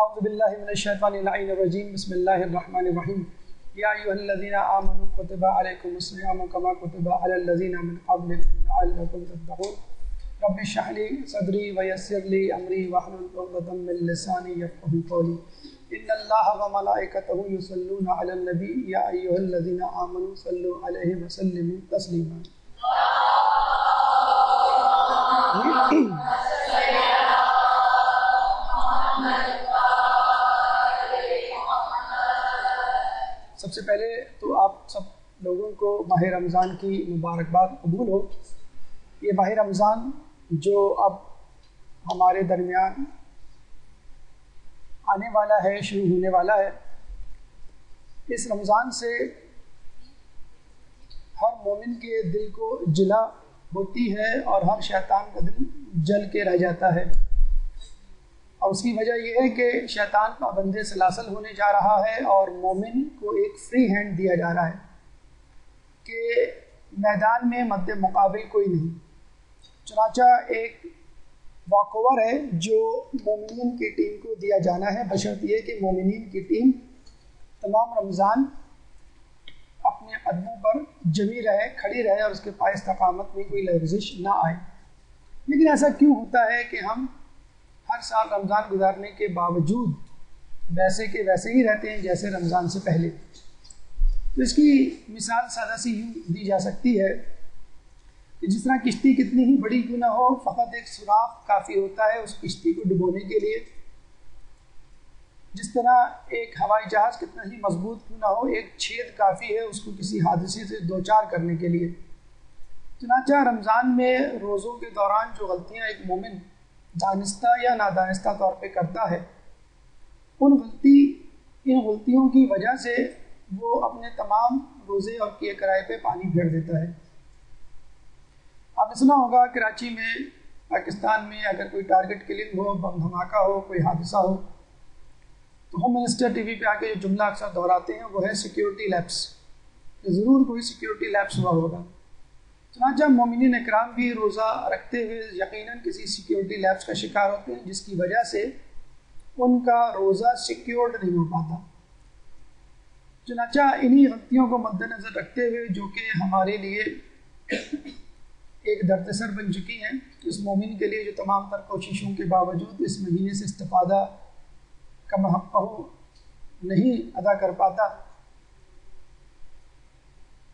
اعوذ باللہ من الشیطان اللعین الرجیم بسم اللہ الرحمن الرحیم یا ایھا الذین آمنوا کتب علیکم الصیام کما کتب علی الذین من قبلکم لعلکم تتقون رب اشرح لی صدری ویسر لی امری واحلل عقدۃ من لسانی یفقهوا قولی ان اللہ وملائکتہ یصلون علی النبی یا ایھا الذین آمنوا صلوا علیہ وسلموا تسلیما۔ سب سے پہلے تو آپ سب لوگوں کو ماہ رمضان کی مبارکباد قبول ہو۔ یہ ماہ رمضان جو اب ہمارے درمیان آنے والا ہے، شروع ہونے والا ہے، اس رمضان سے ہر مومن کے دل کو جلا ہوتی ہے اور ہر شیطان کا دل جل کے رہ جاتا ہے، اور اس کی وجہ یہ ہے کہ شیطان پابند سلاسل ہونے جا رہا ہے اور مومن کو ایک فری ہینڈ دیا جا رہا ہے کہ میدان میں مد مقابل کوئی نہیں۔ چنانچہ ایک واک اوور ہے جو مومنین کی ٹیم کو دیا جانا ہے، بشرط یہ کہ مومنین کی ٹیم تمام رمضان اپنے قدموں پر جمی رہے، کھڑی رہے اور اس کے پائے استقامت میں کوئی لغزش نہ آئے۔ لیکن ایسا کیوں ہوتا ہے کہ ہم ہر سال رمضان گزارنے کے باوجود ویسے کے ویسے ہی رہتے ہیں جیسے رمضان سے پہلے؟ تو اس کی مثال سادہ سی یوں دی جا سکتی ہے کہ جس طرح کشتی کتنی ہی بڑی کیوں نہ ہو، فقط ایک سوراخ کافی ہوتا ہے اس کشتی کو ڈبونے کے لیے۔ جس طرح ایک ہوائی جہاز کتنا ہی مضبوط کیوں نہ ہو، ایک چھید کافی ہے اس کو کسی حادثے سے دوچار کرنے کے لیے۔ چنانچہ رمضان میں روزوں کے دوران جو غلطیاں ایک مومن دانستہ یا نادانستہ طور پہ کرتا ہے، ان غلطیوں کی وجہ سے وہ اپنے تمام روزے اور کیے کرائے پہ پانی پھیر دیتا ہے۔ آپ نے سنا ہوگا کراچی میں، پاکستان میں اگر کوئی ٹارگٹ کلنگ ہو، بم دھماکہ ہو، کوئی حادثہ ہو، تو ہوم منسٹر ٹی وی پہ آ کے جو جملہ اکثر دہراتے ہیں وہ ہے سیکیورٹی لیپس، کہ ضرور کوئی سیکیورٹی لیپس ہوا ہوگا۔ چنانچہ مومنین اکرام بھی روزہ رکھتے ہوئے یقیناً کسی سیکیورٹی لیپس کا شکار ہوتے ہیں جس کی وجہ سے ان کا روزہ سیکیورڈ نہیں ہو پاتا۔ چنانچہ انہی غلطیوں کو مد نظر رکھتے ہوئے جو کہ ہمارے لیے ایک درد سر بن چکی ہیں، اس مومن کے لیے جو تمام تر کوششوں کے باوجود اس مہینے سے استفادہ کا حق نہیں ادا کر پاتا،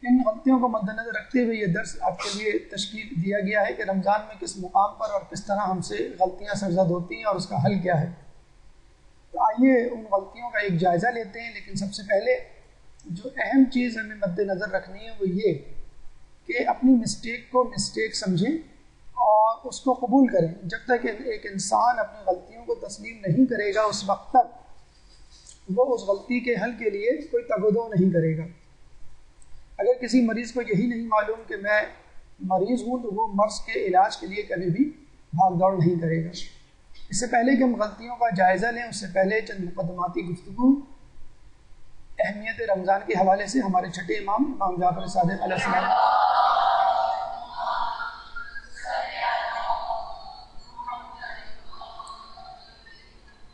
ان غلطیوں کو مد نظر رکھتے ہوئے یہ درس آپ کے لیے تشکیل دیا گیا ہے کہ رمضان میں کس مقام پر اور کس طرح ہم سے غلطیاں سرزد ہوتی ہیں اور اس کا حل کیا ہے۔ تو آئیے ان غلطیوں کا ایک جائزہ لیتے ہیں، لیکن سب سے پہلے جو اہم چیز ہمیں مد نظر رکھنی ہے وہ یہ کہ اپنی مسٹیک کو مسٹیک سمجھیں اور اس کو قبول کریں۔ جب تک ایک انسان اپنی غلطیوں کو تسلیم نہیں کرے گا اس وقت تک وہ اس غلطی کے حل کے لیے کوئی تگ و دو نہیں کرے گا۔ اگر کسی مریض کو یہی نہیں معلوم کہ میں مریض ہوں تو وہ مرض کے علاج کے لیے کبھی بھی بھاگ دوڑ نہیں کرے گا۔ اس سے پہلے کہ ہم غلطیوں کا جائزہ لیں، اس سے پہلے چند مقدماتی گفتگو اہمیت رمضان کے حوالے سے ہمارے چھٹے امام جعفر صادق علیہ السلام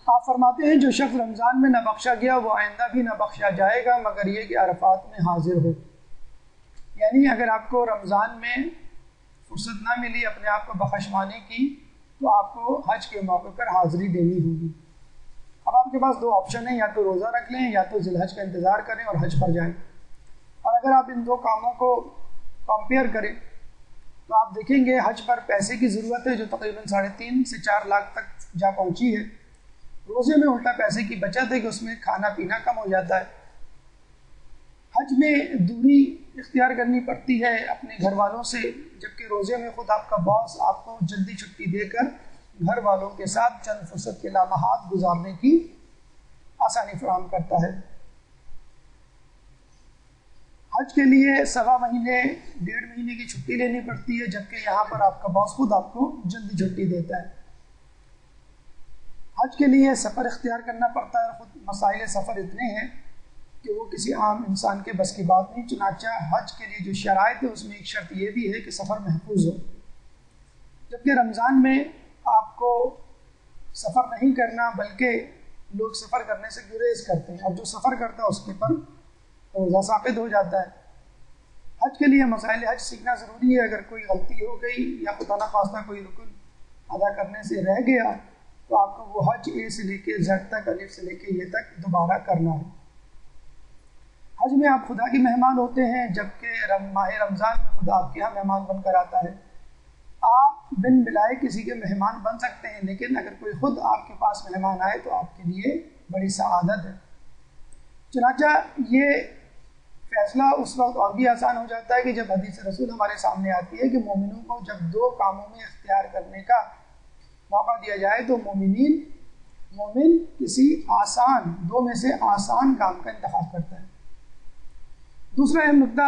آپ فرماتے ہیں جو شخص رمضان میں نہ بخشا گیا وہ آئندہ بھی نہ بخشا جائے گا مگر یہ کہ عرفات میں حاضر ہو۔ یعنی اگر آپ کو رمضان میں فرصت نہ ملی اپنے آپ کو بخشوانے کی تو آپ کو حج کے موقع پر حاضری دینی ہوگی۔ اب آپ کے پاس دو آپشن ہیں، یا تو روزہ رکھ لیں یا تو ذی الحج کا انتظار کریں اور حج پر جائیں۔ اور اگر آپ ان دو کاموں کو کمپیئر کریں تو آپ دیکھیں گے حج پر پیسے کی ضرورت ہے جو تقریباً 3.5 سے 4 لاکھ تک جا پہنچی ہے۔ روزے میں الٹا پیسے کی بچت ہے کہ اس میں کھانا پینا کم ہو جاتا ہے۔ حج میں دوری اختیار کرنی پڑتی ہے اپنے گھر والوں سے، جبکہ روزے میں خود آپ کا باس آپ کو جلدی چھٹی دے کر گھر والوں کے ساتھ چند فرصت کے لمحات گزارنے کی آسانی فراہم کرتا ہے۔ حج کے لیے 1.25 مہینے 1.5 مہینے کی چھٹی لینی پڑتی ہے، جبکہ یہاں پر آپ کا باس خود آپ کو جلدی چھٹی دیتا ہے۔ حج کے لیے سفر اختیار کرنا پڑتا ہے، خود مسائل سفر اتنے ہیں کہ وہ کسی عام انسان کے بس کی بات نہیں۔ چنانچہ حج کے لیے جو شرائط ہے اس میں ایک شرط یہ بھی ہے کہ سفر محفوظ ہو، جبکہ رمضان میں آپ کو سفر نہیں کرنا بلکہ لوگ سفر کرنے سے گریز کرتے ہیں، اور جو سفر کرتا ہے اس کے پر روزہ ثابت ہو جاتا ہے۔ حج کے لیے مسائل حج سیکھنا ضروری ہے۔ اگر کوئی غلطی ہو گئی یا خدا نخواستہ کوئی رکن ادا کرنے سے رہ گیا تو آپ کو وہ حج اے سے لے کے زیڈ تک، الف سے لے کے یہ تک دوبارہ کرنا ہے۔ حج میں آپ خدا کے مہمان ہوتے ہیں، جبکہ ماہ رمضان میں خدا آپ کے یہاں مہمان بن کر آتا ہے۔ آپ بن بلائے کسی کے مہمان بن سکتے ہیں، لیکن اگر کوئی خود آپ کے پاس مہمان آئے تو آپ کے لیے بڑی سعادت ہے۔ چنانچہ یہ فیصلہ اس وقت اور بھی آسان ہو جاتا ہے کہ جب حدیث رسول ہمارے سامنے آتی ہے کہ مومنوں کو جب دو کاموں میں اختیار کرنے کا موقع دیا جائے تو مومن کسی آسان، دو میں سے آسان کام کا انتخاب کرتا ہے۔ دوسرا اہم نکتہ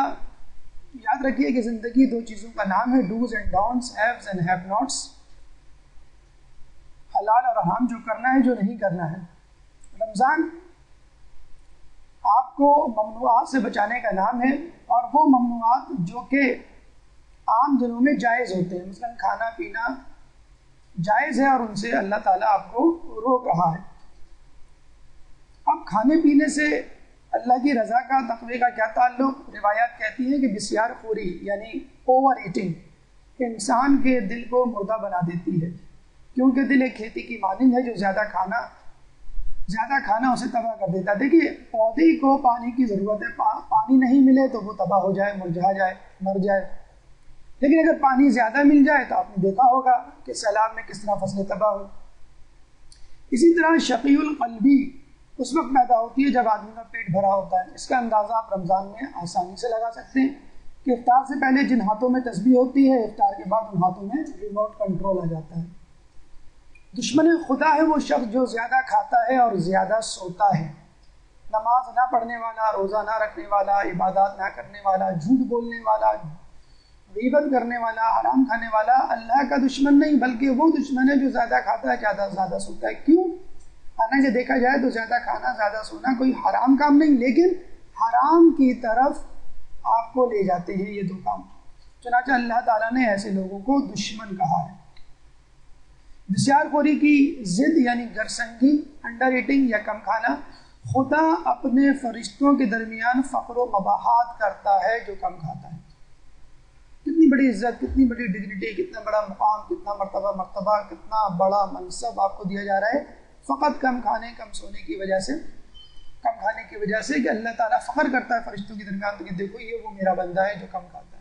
یاد رکھیے کہ زندگی دو چیزوں کا نام ہے، dos and don'ts, haves and have nots, حلال اور حرام، جو کرنا ہے جو نہیں کرنا ہے۔ رمضان آپ کو ممنوعات سے بچانے کا نام ہے، اور وہ ممنوعات جو کہ عام دنوں میں جائز ہوتے ہیں، مثلا کھانا پینا جائز ہے اور ان سے اللہ تعالیٰ آپ کو روک رہا ہے۔ اب کھانے پینے سے اللہ کی رضا کا، تقوی کا کیا تعلق؟ روایات کہتی ہیں کہ بسیار خوری یعنی اوور ایٹنگ انسان کے دل کو مردہ بنا دیتی ہے، کیونکہ دل ایک کھیتی کی مانند ہے جو زیادہ کھانا اسے تباہ کر دیتا ہے۔ دیکھیے پودے کو پانی کی ضرورت ہے، پانی نہیں ملے تو وہ تباہ ہو جائے، مرجھا جائے، مر جائے، لیکن اگر پانی زیادہ مل جائے تو آپ نے دیکھا ہوگا کہ سیلاب میں کس طرح فصلیں تباہ ہوئی۔ اسی طرح شقی القلبی اس وقت پیدا ہوتی ہے جب آدمی کا پیٹ بھرا ہوتا ہے۔ اس کا اندازہ آپ رمضان میں آسانی سے لگا سکتے ہیں کہ افطار سے پہلے جن ہاتھوں میں تسبیح ہوتی ہے، افطار کے بعد ان ہاتھوں میں ریموٹ کنٹرول آ جاتا ہے۔ دشمن خدا ہے وہ شخص جو زیادہ کھاتا ہے اور زیادہ سوتا ہے، نماز نہ پڑھنے والا، روزہ نہ رکھنے والا، عبادات نہ کرنے والا، جھوٹ بولنے والا، غیبت کرنے والا، حرام کھانے والا اللہ کا دشمن نہیں، بلکہ وہ دشمن ہے جو زیادہ کھاتا ہے، زیادہ سوتا ہے۔ کیوں؟ کھانا سے دیکھا جائے تو زیادہ کھانا، زیادہ سونا کوئی حرام کام نہیں، لیکن حرام کی طرف آپ کو لے جاتے ہیں یہ دو کام۔ چنانچہ اللہ تعالیٰ نے ایسے لوگوں کو دشمن کہا ہے۔ بسیار خوری کی ضد یعنی گرسنگی، انڈر ایٹنگ یا کم کھانا، خدا اپنے فرشتوں کے درمیان فقر و مباحات کرتا ہے جو کم کھاتا ہے۔ کتنی بڑی عزت، کتنی بڑی ڈگنیٹی، کتنا بڑا مقام، کتنا مرتبہ، کتنا بڑا منصب آپ کو دیا جا رہا ہے، فقط کم کھانے، کم سونے کی وجہ سے کہ اللہ تعالیٰ فخر کرتا ہے فرشتوں کے درمیان تو کہ دیکھو یہ وہ میرا بندہ ہے جو کم کھاتا ہے۔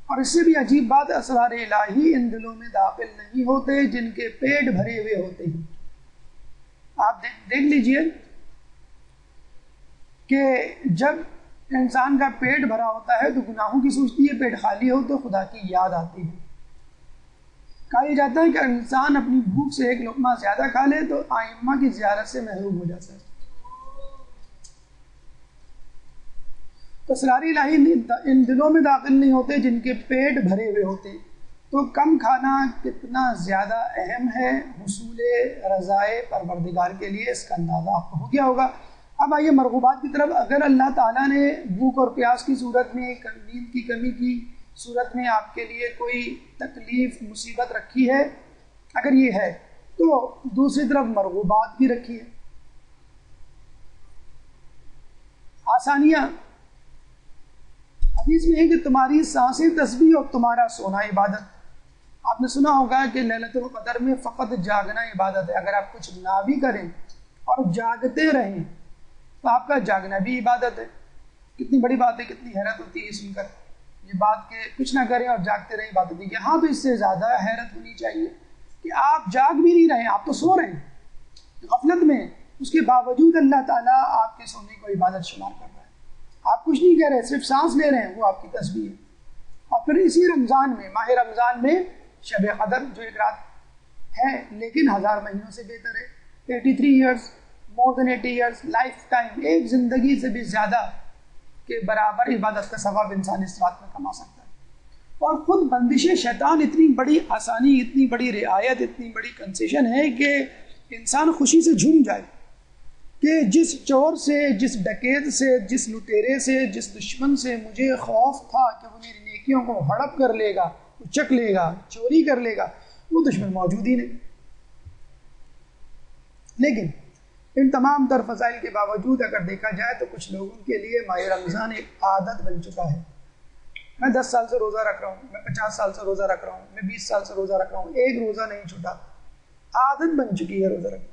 اور اس سے بھی عجیب بات، اسرار الہی ان دلوں میں داخل نہیں ہوتے جن کے پیٹ بھرے ہوئے ہوتے ہیں۔ آپ دیکھ لیجئے کہ جب انسان کا پیٹ بھرا ہوتا ہے تو گناہوں کی سوچتی ہے، پیٹ خالی ہو تو خدا کی یاد آتی ہے۔ کہا جاتا ہے کہ انسان اپنی بھوک سے ایک لقمہ زیادہ کھا لے تو ائمہ کی زیارت سے محروم ہو جاتا ہے۔ اسرار الہی ان دلوں میں داخل نہیں ہوتے جن کے پیٹ بھرے ہوئے ہوتے ہیں۔ تو کم کھانا کتنا زیادہ اہم ہے حصول رضائے پروردگار کے لیے، اس کا اندازہ آپ کو ہو گیا ہوگا۔ اب آئیے مرغوبات کی طرف۔ اگر اللہ تعالیٰ نے بھوک اور پیاس کی صورت میں، نیند کی کمی کی صورت میں آپ کے لیے کوئی تکلیف، مصیبت رکھی ہے، اگر یہ ہے تو دوسری طرف مرغوبات بھی رکھی ہے، آسانیاں۔ حدیث میں ہے کہ تمہاری سانسیں تسبیح اور تمہارا سونا عبادت۔ آپ نے سنا ہوگا کہ لیلۃ القدر میں فقط جاگنا عبادت ہے۔ اگر آپ کچھ نہ بھی کریں اور جاگتے رہیں تو آپ کا جاگنا بھی عبادت ہے۔ کتنی بڑی بات ہے، کتنی حیرت ہوتی ہے سن کر یہ بات کہ کچھ نہ کریں اور جاگتے رہیں عبادت ہے۔ یہاں تو اس سے زیادہ حیرت ہونی چاہیے کہ آپ جاگ بھی نہیں رہے، آپ تو سو رہے ہیں غفلت میں، اس کے باوجود اللہ تعالیٰ آپ کے سونے کو عبادت شمار کر رہا ہے۔ آپ کچھ نہیں کہہ رہے، صرف سانس لے رہے ہیں، وہ آپ کی تسبیح ہے۔ اور پھر اسی رمضان میں، ماہ رمضان میں شب قدر جو ایک رات ہے لیکن 1000 مہینوں سے بہتر ہے، 83 ایئرز، مور دین 80 ایئرز، لائف ٹائم، ایک زندگی سے بھی زیادہ کے برابر عبادت کا ثواب انسان اس رات میں کما سکتا ہے۔ اور خود بندش شیطان اتنی بڑی آسانی، اتنی بڑی رعایت، اتنی بڑی کنسیشن ہے کہ انسان خوشی سے جھوم جائے کہ جس چور سے، جس ڈکیت سے، جس لٹیرے سے، جس دشمن سے مجھے خوف تھا کہ وہ میری نیکیوں کو ہڑپ کر لے گا، چک لے گا، چوری کر لے گا، وہ دشمن موجود ہی نہیں۔ لیکن ان تمام تر فضائل کے باوجود اگر دیکھا جائے تو کچھ لوگوں کے لیے ماہ رمضان ایک عادت بن چکا ہے. میں 10 سال سے روزہ رکھ رہا ہوں, میں 50 سال سے روزہ رکھ رہا ہوں, میں 20 سال سے روزہ رکھ رہا ہوں, ایک روزہ نہیں چھوٹا, عادت بن چکی ہے روزہ رکھنا.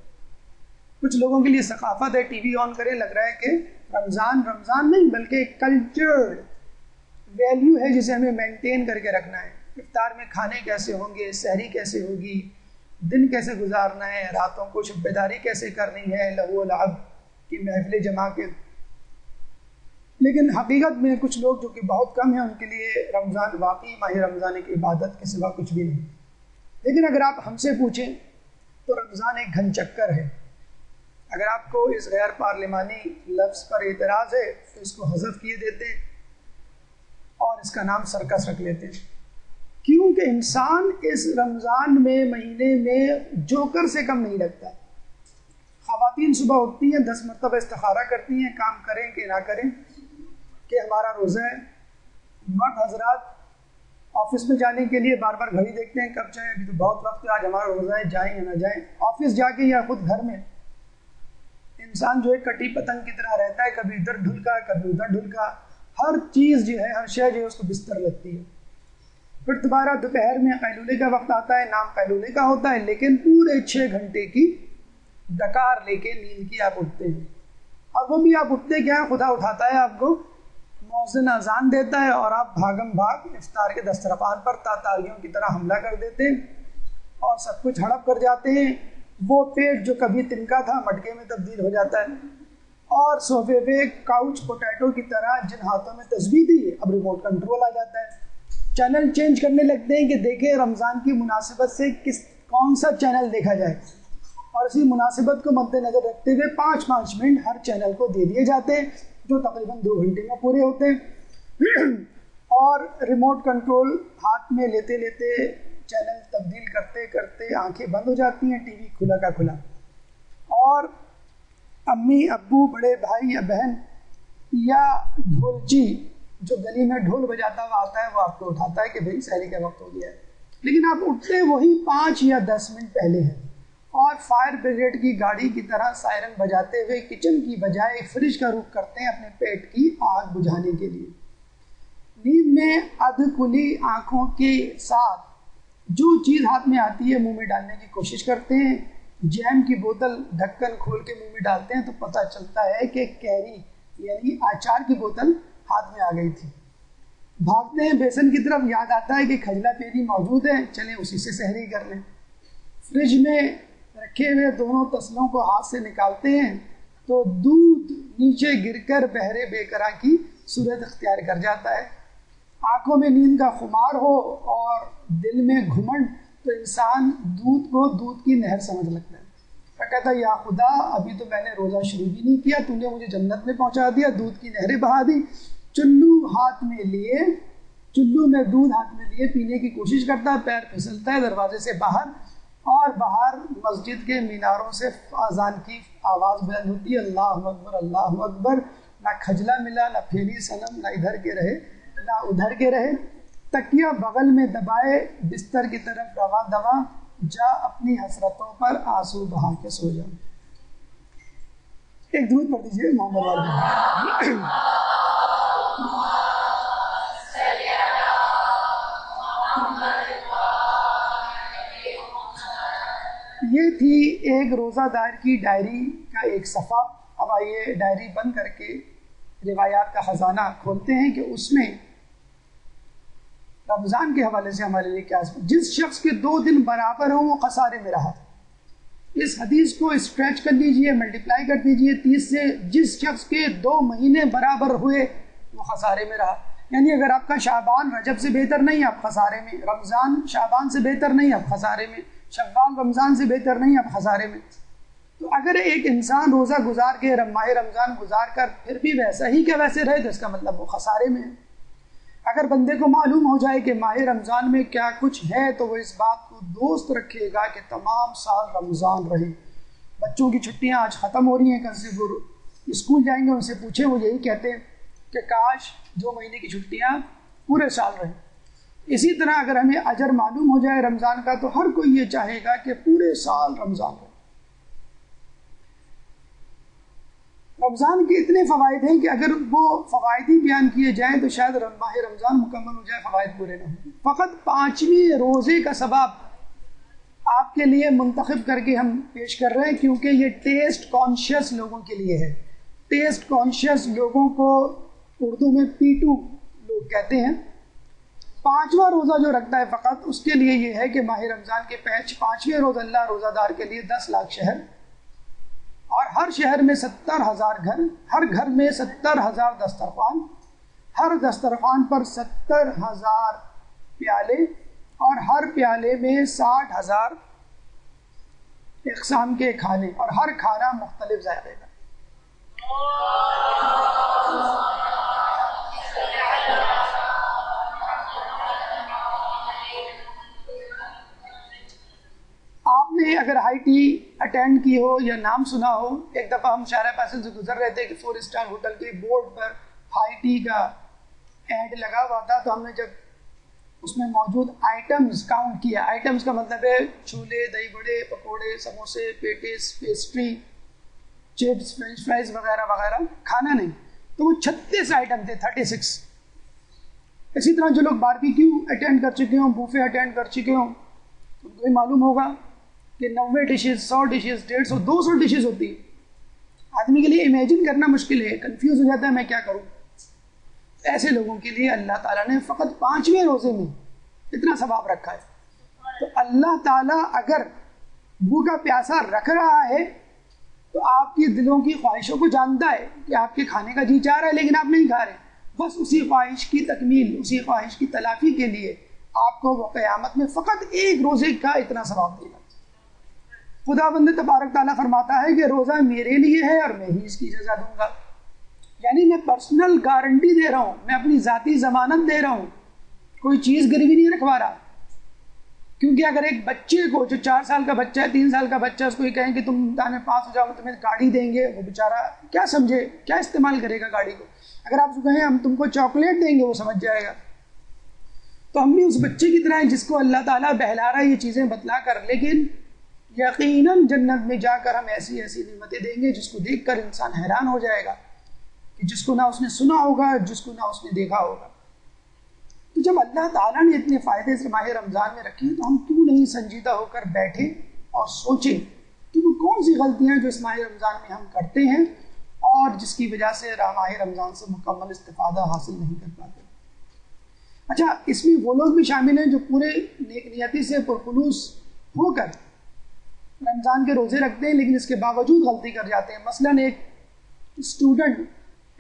کچھ لوگوں کے لیے ثقافت ہے, ٹی وی آن کرے لگ رہا ہے کہ رمضان نہیں بلکہ کلچر ویلیو ہے جسے ہمیں مینٹین کر کے رکھنا ہے. افطار میں کھانے کیسے ہوں گے, سحری کیسے ہوگی, دن کیسے گزارنا ہے, راتوں کو شب بیداری کیسے کرنی ہے, لہو و لعب کی محفلیں جما کے. لیکن حقیقت میں کچھ لوگ جو کہ بہت کم ہیں ان کے لیے رمضان واقعی ماہ رمضان ایک عبادت کے سوا کچھ بھی نہیں. لیکن اگر آپ ہم سے پوچھیں تو رمضان ایک گھن چکر ہے. اگر آپ کو اس غیر پارلیمانی لفظ پر اعتراض ہے تو اس کو حذف کیے دیتے ہیں اور اس کا نام سرکس رکھ لیتے ہیں, کیونکہ انسان اس رمضان میں مہینے میں جوکر سے کم نہیں لگتا. خواتین صبح اٹھتی ہیں 10 مرتبہ استخارہ کرتی ہیں, کام کریں کہ نہ کریں, کہ ہمارا روزہ ہے. مرد حضرات آفس میں جانے کے لیے بار بار گھڑی دیکھتے ہیں کب جائیں, ابھی تو بہت وقت ہے, آج ہمارا روزہ ہے, جائیں یا نہ جائیں. آفس جا کے یا خود گھر میں انسان جو ہے کٹی پتنگ کی طرح رہتا ہے, کبھی ادھر ڈھلکا کبھی ادھر ڈھلکا. ہر چیز جو ہے, ہر شے جو ہے اس کو بستر لگتی ہے. پھر دوبارہ دوپہر میں قیلولے کا وقت آتا ہے, نام قیلولے کا ہوتا ہے, لیکن پورے 6 گھنٹے کی ڈکار لے کے نیند کی آپ اٹھتے ہیں. اور وہ بھی آپ اٹھتے کیا ہے, خدا اٹھاتا ہے آپ کو, مؤذن اذان دیتا ہے اور آپ بھاگم بھاگ افطار کے دسترخوان پر تاتاریوں کی طرح حملہ کر دیتے ہیں اور سب کچھ ہڑپ کر جاتے ہیں. وہ پیٹ جو کبھی تنکا تھا مٹکے میں تبدیل ہو جاتا ہے, اور صوفے پہ کاؤچ پوٹیٹو کی طرح جن ہاتھوں میں تسبیح تھی اب ریموٹ کنٹرول آ جاتا ہے. چینل چینج کرنے لگتے ہیں کہ دیکھیں رمضان کی مناسبت سے کون سا چینل دیکھا جائے, اور اسی مناسبت کو مد نظر رکھتے ہوئے 5-5 منٹ ہر چینل کو دے دیے جاتے ہیں جو تقریباً 2 گھنٹے میں پورے ہوتے ہیں. اور ریموٹ کنٹرول ہاتھ میں لیتے لیتے چینل تبدیل کرتے کرتے آنکھیں بند ہو جاتی ہیں, ٹی وی کھلا کا کھلا. اور امی ابو بڑے بھائی یا بہن یا ڈھولچی جو گلی میں ڈھول بجاتا ہوا آتا ہے وہ آپ کو اٹھاتا ہے کہ بھئی سحری کا وقت ہو گیا ہے. لیکن آپ اٹھتے وہی 5 یا 10 منٹ پہلے ہیں, اور فائر بریگیڈ کی گاڑی کی طرح سائرن بجاتے ہوئے کچن کی بجائے فریج کا رخ کرتے ہیں اپنے پیٹ کی آگ بجھانے کے لیے. نیند میں ادھ کھلی آنکھوں کے ساتھ جو چیز ہاتھ میں آتی ہے منہ میں ڈالنے کی کوشش کرتے ہیں. جیم کی بوتل ڈھکن کھول کے منہ میں ڈالتے ہیں تو پتہ چلتا ہے کہ کیری یعنی اچار کی بوتل ہاتھ میں آ گئی تھی. بھاگتے ہیں بیسن کی طرف, یاد آتا ہے کہ کھجلا پیری موجود ہے, چلیں اسی سے سحری کر لیں. فریج میں رکھے ہوئے دونوں تسلوں کو ہاتھ سے نکالتے ہیں تو دودھ نیچے گر کر بہرے بے قرار کی صورت اختیار کر جاتا ہے. آنکھوں میں نیند کا خمار ہو اور دل میں گھمنڈ تو انسان دودھ کو دودھ کی نہر سمجھ لگتا ہے. کہتا ہے یا خدا ابھی تو میں نے روزہ شروع بھی نہیں کیا, تو نے مجھے جنت میں پہنچا دیا, دودھ کی نہریں بہا دی. چلو ہاتھ میں لیے, چلو میں دودھ ہاتھ میں لیے پینے کی کوشش کرتا ہے, پیر پھسلتا ہے دروازے سے باہر, اور باہر مسجد کے میناروں سے اذان کی آواز بلند ہوتی ہے, اللہ اکبر اللہ اکبر. نہ کھجلا ملا, نہ پھیلی صنم, نہ ادھر کے رہے نہ ادھر کے رہے. تکیہ بغل میں دبائے بستر کی طرف روا دوا, جا اپنی حسرتوں پر آنسو بہا کے سو جا. ایک درود پڑھ دیجیے محمد والے. یہ تھی ایک روزہ دار کی ڈائری کا ایک صفحہ. اب آئیے ڈائری بند کر کے روایات کا خزانہ کھولتے ہیں کہ اس میں رمضان کے حوالے سے ہمارے لیے کیا. جس شخص کے 2 دن برابر ہوں وہ خسارے میں رہا. اس حدیث کو اسٹریچ کر لیجئے, ملٹیپلائی کر دیجئے 30 سے. جس شخص کے 2 مہینے برابر ہوئے وہ خسارے میں رہا. یعنی اگر آپ کا شعبان رجب سے بہتر نہیں آپ خسارے میں, رمضان شعبان سے بہتر نہیں آپ خسارے میں, شوال رمضان سے بہتر نہیں آپ خسارے میں. تو اگر ایک انسان روزہ گزار کے ماہ رمضان گزار کر پھر بھی ویسا ہی کہ ویسے رہے تو اس کا مطلب وہ خسارے میں ہے. اگر بندے کو معلوم ہو جائے کہ ماہ رمضان میں کیا کچھ ہے تو وہ اس بات کو دوست رکھے گا کہ تمام سال رمضان رہے. بچوں کی چھٹیاں آج ختم ہو رہی ہیں, کل سے وہ اسکول جائیں گے, ان سے پوچھیں وہ یہی کہتے ہیں کہ کاش 2 مہینے کی چھٹیاں پورے سال رہیں. اسی طرح اگر ہمیں اجر معلوم ہو جائے رمضان کا تو ہر کوئی یہ چاہے گا کہ پورے سال رمضان رہے. رمضان کے اتنے فوائد ہیں کہ اگر وہ فوائد ہی بیان کیے جائیں تو شاید ماہ رمضان مکمل ہو جائے، فوائد پورے نہ ہوں۔ فقط 5ویں روزے کا ثواب آپ کے لیے منتخب کر کے ہم پیش کر رہے ہیں، کیونکہ یہ ٹیسٹ کانشیس لوگوں کے لیے ہے۔ ٹیسٹ کانشیس لوگوں کو اردو میں P2 لوگ کہتے ہیں۔ 5واں روزہ جو رکھتا ہے فقط، اس کے لیے یہ ہے کہ ماہ رمضان کے 5ویں روز اللہ روزہ دار کے لیے 10 لاکھ شہر، اور ہر شہر میں 70,000 گھر، ہر گھر میں 70,000 دسترخوان، ہر دسترخوان پر 70,000 پیالے، اور ہر پیالے میں 60,000 اقسام کے کھانے، اور ہر کھانا مختلف ذائقے کا۔ آپ نے اگر ہائی ٹی اٹینڈ کی ہو یا نام سنا ہو، ایک دفعہ ہم شارع فیصل سے گزر رہے تھے کہ 4 اسٹار ہوٹل کے بورڈ پر ہائی ٹی کا ایڈ لگا ہوا تھا، تو ہم نے جب اس میں موجود آئٹمز کاؤنٹ کیا، آئٹمز کا مطلب ہے چھولے، دہی بڑے، پکوڑے، سموسے، patties, pastry, chips, French fries وغیرہ وغیرہ، کھانا نہیں، تو وہ 36 آئٹم تھے، 36۔ اسی طرح جو لوگ باربیکیو اٹینڈ کر چکے ہوں، بوفے اٹینڈ کر چکے ہوں، تو کوئی معلوم ہوگا کہ 90 ڈشز، 100 ڈشز، 150، 200 ڈشز ہوتی ہے۔ آدمی کے لیے امیجن کرنا مشکل ہے، کنفیوز ہو جاتا ہے میں کیا کروں۔ ایسے لوگوں کے لیے اللہ تعالیٰ نے فقط 5ویں روزے میں اتنا ثواب رکھا ہے۔ تو اللہ تعالیٰ اگر بھوکا پیاسا رکھ رہا ہے تو آپ کی دلوں کی خواہشوں کو جانتا ہے کہ آپ کے کھانے کا جی چاہ رہا ہے لیکن آپ نہیں کھا رہے، بس اسی خواہش کی تکمیل، اسی خواہش کی تلافی کے لیے آپ کو وہ قیامت میں فقط 1 روزے کا اتنا ثواب دے گا۔ خدا بند تبارک تعالیٰ فرماتا ہے کہ روزہ میرے لیے ہے اور میں ہی اس کی جزا دوں گا، یعنی میں پرسنل گارنٹی دے رہا ہوں، میں اپنی ذاتی ضمانت دے رہا ہوں، کوئی چیز گروی نہیں رکھوا رہا۔ کیونکہ اگر ایک بچے کو جو 4 سال کا بچہ ہے، 3 سال کا بچہ، اس کو یہ کہیں کہ تم امتحان میں پاس ہو جاؤ تمہیں گاڑی دیں گے، وہ بیچارہ کیا سمجھے، کیا استعمال کرے گا گاڑی کو۔ اگر آپ اس کو کہیں ہم تم کو چاکلیٹ دیں گے، وہ سمجھ جائے گا۔ تو ہم بھی اس بچے کی طرح ہیں جس کو اللہ تعالیٰ بہلا رہا ہے یہ چیزیں بتلا کر، لیکن یقیناً جنت میں جا کر ہم ایسی ایسی نعمتیں دیں گے جس کو دیکھ کر انسان حیران ہو جائے گا، کہ جس کو نہ اس نے سنا ہوگا، جس کو نہ اس نے دیکھا ہوگا۔ تو جب اللہ تعالیٰ نے اتنے فائدے سے ماہ رمضان میں رکھی تو ہم کیوں نہیں سنجیدہ ہو کر بیٹھے اور سوچیں کہ وہ کون سی غلطیاں جو اس ماہ رمضان میں ہم کرتے ہیں اور جس کی وجہ سے ماہ رمضان سے مکمل استفادہ حاصل نہیں کر پاتے۔ اچھا، اس میں وہ لوگ بھی شامل ہیں جو پورے نیک نیتی سے پرخلوص ہو کر رمضان کے روزے رکھتے ہیں لیکن اس کے باوجود غلطی کر جاتے ہیں۔ مثلاً ایک اسٹوڈنٹ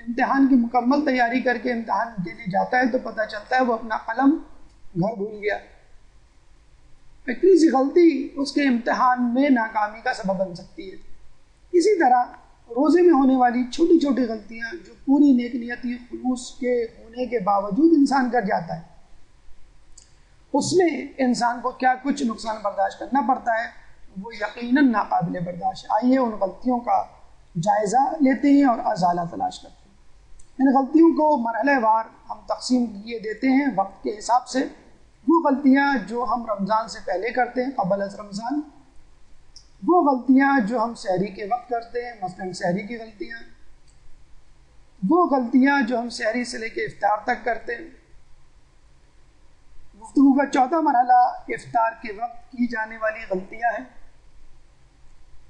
امتحان کی مکمل تیاری کر کے امتحان دینے جاتا ہے تو پتہ چلتا ہے وہ اپنا قلم گھر بھول گیا۔ اتنی سی غلطی اس کے امتحان میں ناکامی کا سبب بن سکتی ہے۔ اسی طرح روزے میں ہونے والی چھوٹی چھوٹی غلطیاں جو پوری نیک نیتی خلوص کے ہونے کے باوجود انسان کر جاتا ہے، اس میں انسان کو کیا کچھ نقصان برداشت کرنا پڑتا ہے، وہ یقیناً ناقابل برداشت ہے۔ آئیے ان غلطیوں کا جائزہ لیتے ہیں اور ازالہ تلاش کرتے ہیں۔ ان غلطیوں کو مرحلہ وار ہم تقسیم کیے دیتے ہیں وقت کے حساب سے۔ وہ غلطیاں جو ہم رمضان سے پہلے کرتے ہیں قبل از رمضان، وہ غلطیاں جو ہم سحری کے وقت کرتے ہیں، مثلاً سحری کی غلطیاں، وہ غلطیاں جو ہم سحری سے لے کے افطار تک کرتے ہیں۔ گفتگو کا چوتھا مرحلہ افطار کے وقت کی جانے والی غلطیاں ہیں۔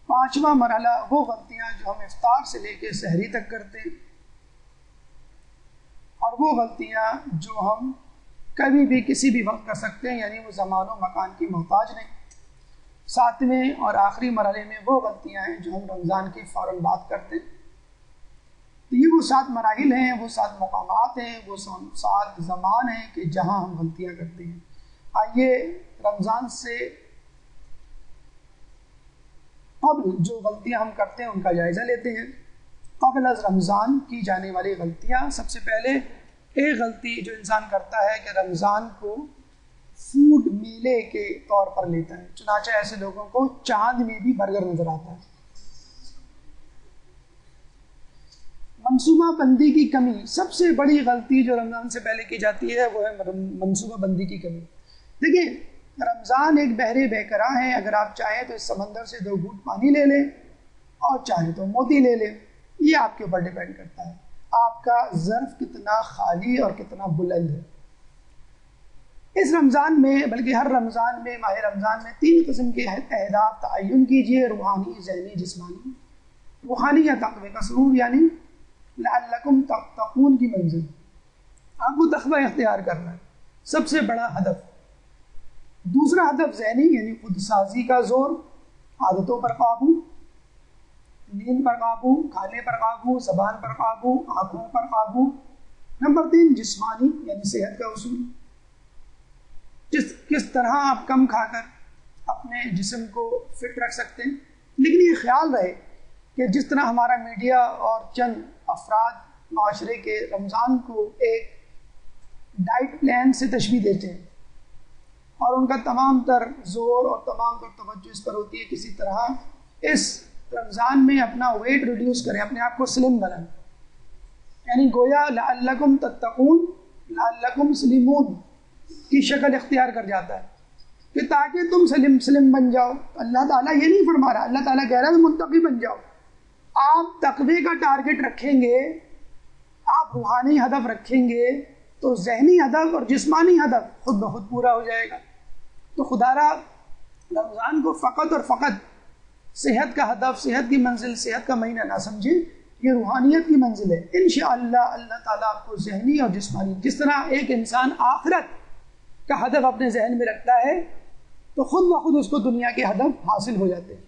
پانچواں مرحلہ وہ غلطیاں جو ہم افطار سے لے کے سحری تک کرتے ہیں، اور وہ غلطیاں جو ہم کبھی بھی کسی بھی وقت کر سکتے ہیں، یعنی وہ زمان و مکان کی محتاج نہیں۔ ساتویں اور آخری مرحلے میں وہ غلطیاں ہیں جو ہم رمضان کے فوراً بعد کرتے ہیں۔ تو یہ وہ 7 مراحل ہیں، وہ 7 مقامات ہیں، وہ 7 زمان ہیں کہ جہاں ہم غلطیاں کرتے ہیں۔ آئیے رمضان سے قبل جو غلطیاں ہم کرتے ہیں ان کا جائزہ لیتے ہیں۔ قبل از رمضان کی جانے والی غلطیاں، سب سے پہلے ایک غلطی جو انسان کرتا ہے کہ رمضان کو فوڈ میلے کے طور پر لیتا ہے۔ چنانچہ ایسے لوگوں کو چاند میں بھی برگر نظر آتا ہے۔ منصوبہ بندی کی کمی، سب سے بڑی غلطی جو رمضان سے پہلے کی جاتی ہے وہ ہے منصوبہ بندی کی کمی۔ دیکھیں، رمضان ایک بحر بے قرار ہے، اگر آپ چاہیں تو اس سمندر سے 2 گھونٹ پانی لے لیں اور چاہیں تو موتی لے لیں، یہ آپ کے اوپر ڈیپینڈ کرتا ہے آپ کا ظرف کتنا خالی اور کتنا بلند ہے۔ اس رمضان میں، بلکہ ہر رمضان میں، ماہ رمضان میں 3 قسم کے اہداف تعین کیجئے، روحانی، ذہنی، جسمانی۔ روحانی یا تقوی کا سرور، یعنی لعلکم تتقون کی منزل، آپ کو تقوی اختیار کرنا ہے، سب سے بڑا ہدف۔ دوسرا ہدف ذہنی، یعنی خود سازی کا زور، عادتوں پر قابو، نیند پر قابو، کھانے پر قابو، زبان پر قابو، آنکھوں پر قابو۔ نمبر 3 جسمانی، یعنی صحت کا اصول، کس طرح آپ کم کھا کر اپنے جسم کو فٹ رکھ سکتے ہیں۔ لیکن یہ خیال رہے کہ جس طرح ہمارا میڈیا اور چند افراد معاشرے کے رمضان کو ایک ڈائٹ پلان سے تشبیہ دیتے ہیں اور ان کا تمام تر زور اور تمام تر توجہ اس پر ہوتی ہے کسی طرح اس رمضان میں اپنا ویٹ ریڈیوس کریں، اپنے آپ کو سلم بنائیں، یعنی گویا لعلکم تتقون، لعلکم سلمون کی شکل اختیار کر جاتا ہے کہ تاکہ تم سلم بن جاؤ۔ اللہ تعالیٰ یہ نہیں فرما رہا، اللہ تعالیٰ کہہ رہا ہے متقی بن جاؤ۔ آپ تقوی کا ٹارگٹ رکھیں گے، آپ روحانی ہدف رکھیں گے تو ذہنی ہدف اور جسمانی ہدف خود بخود پورا ہو جائے گا۔ تو خدا را رمضان کو فقط اور فقط صحت کا ہدف، صحت کی منزل، صحت کا مہینہ نہ سمجھے، یہ روحانیت کی منزل ہے۔ انشاءاللہ اللہ تعالیٰ آپ کو ذہنی اور جسمانی، جس طرح ایک انسان آخرت کا ہدف اپنے ذہن میں رکھتا ہے تو خود بخود اس کو دنیا کے ہدف حاصل ہو جاتے ہیں۔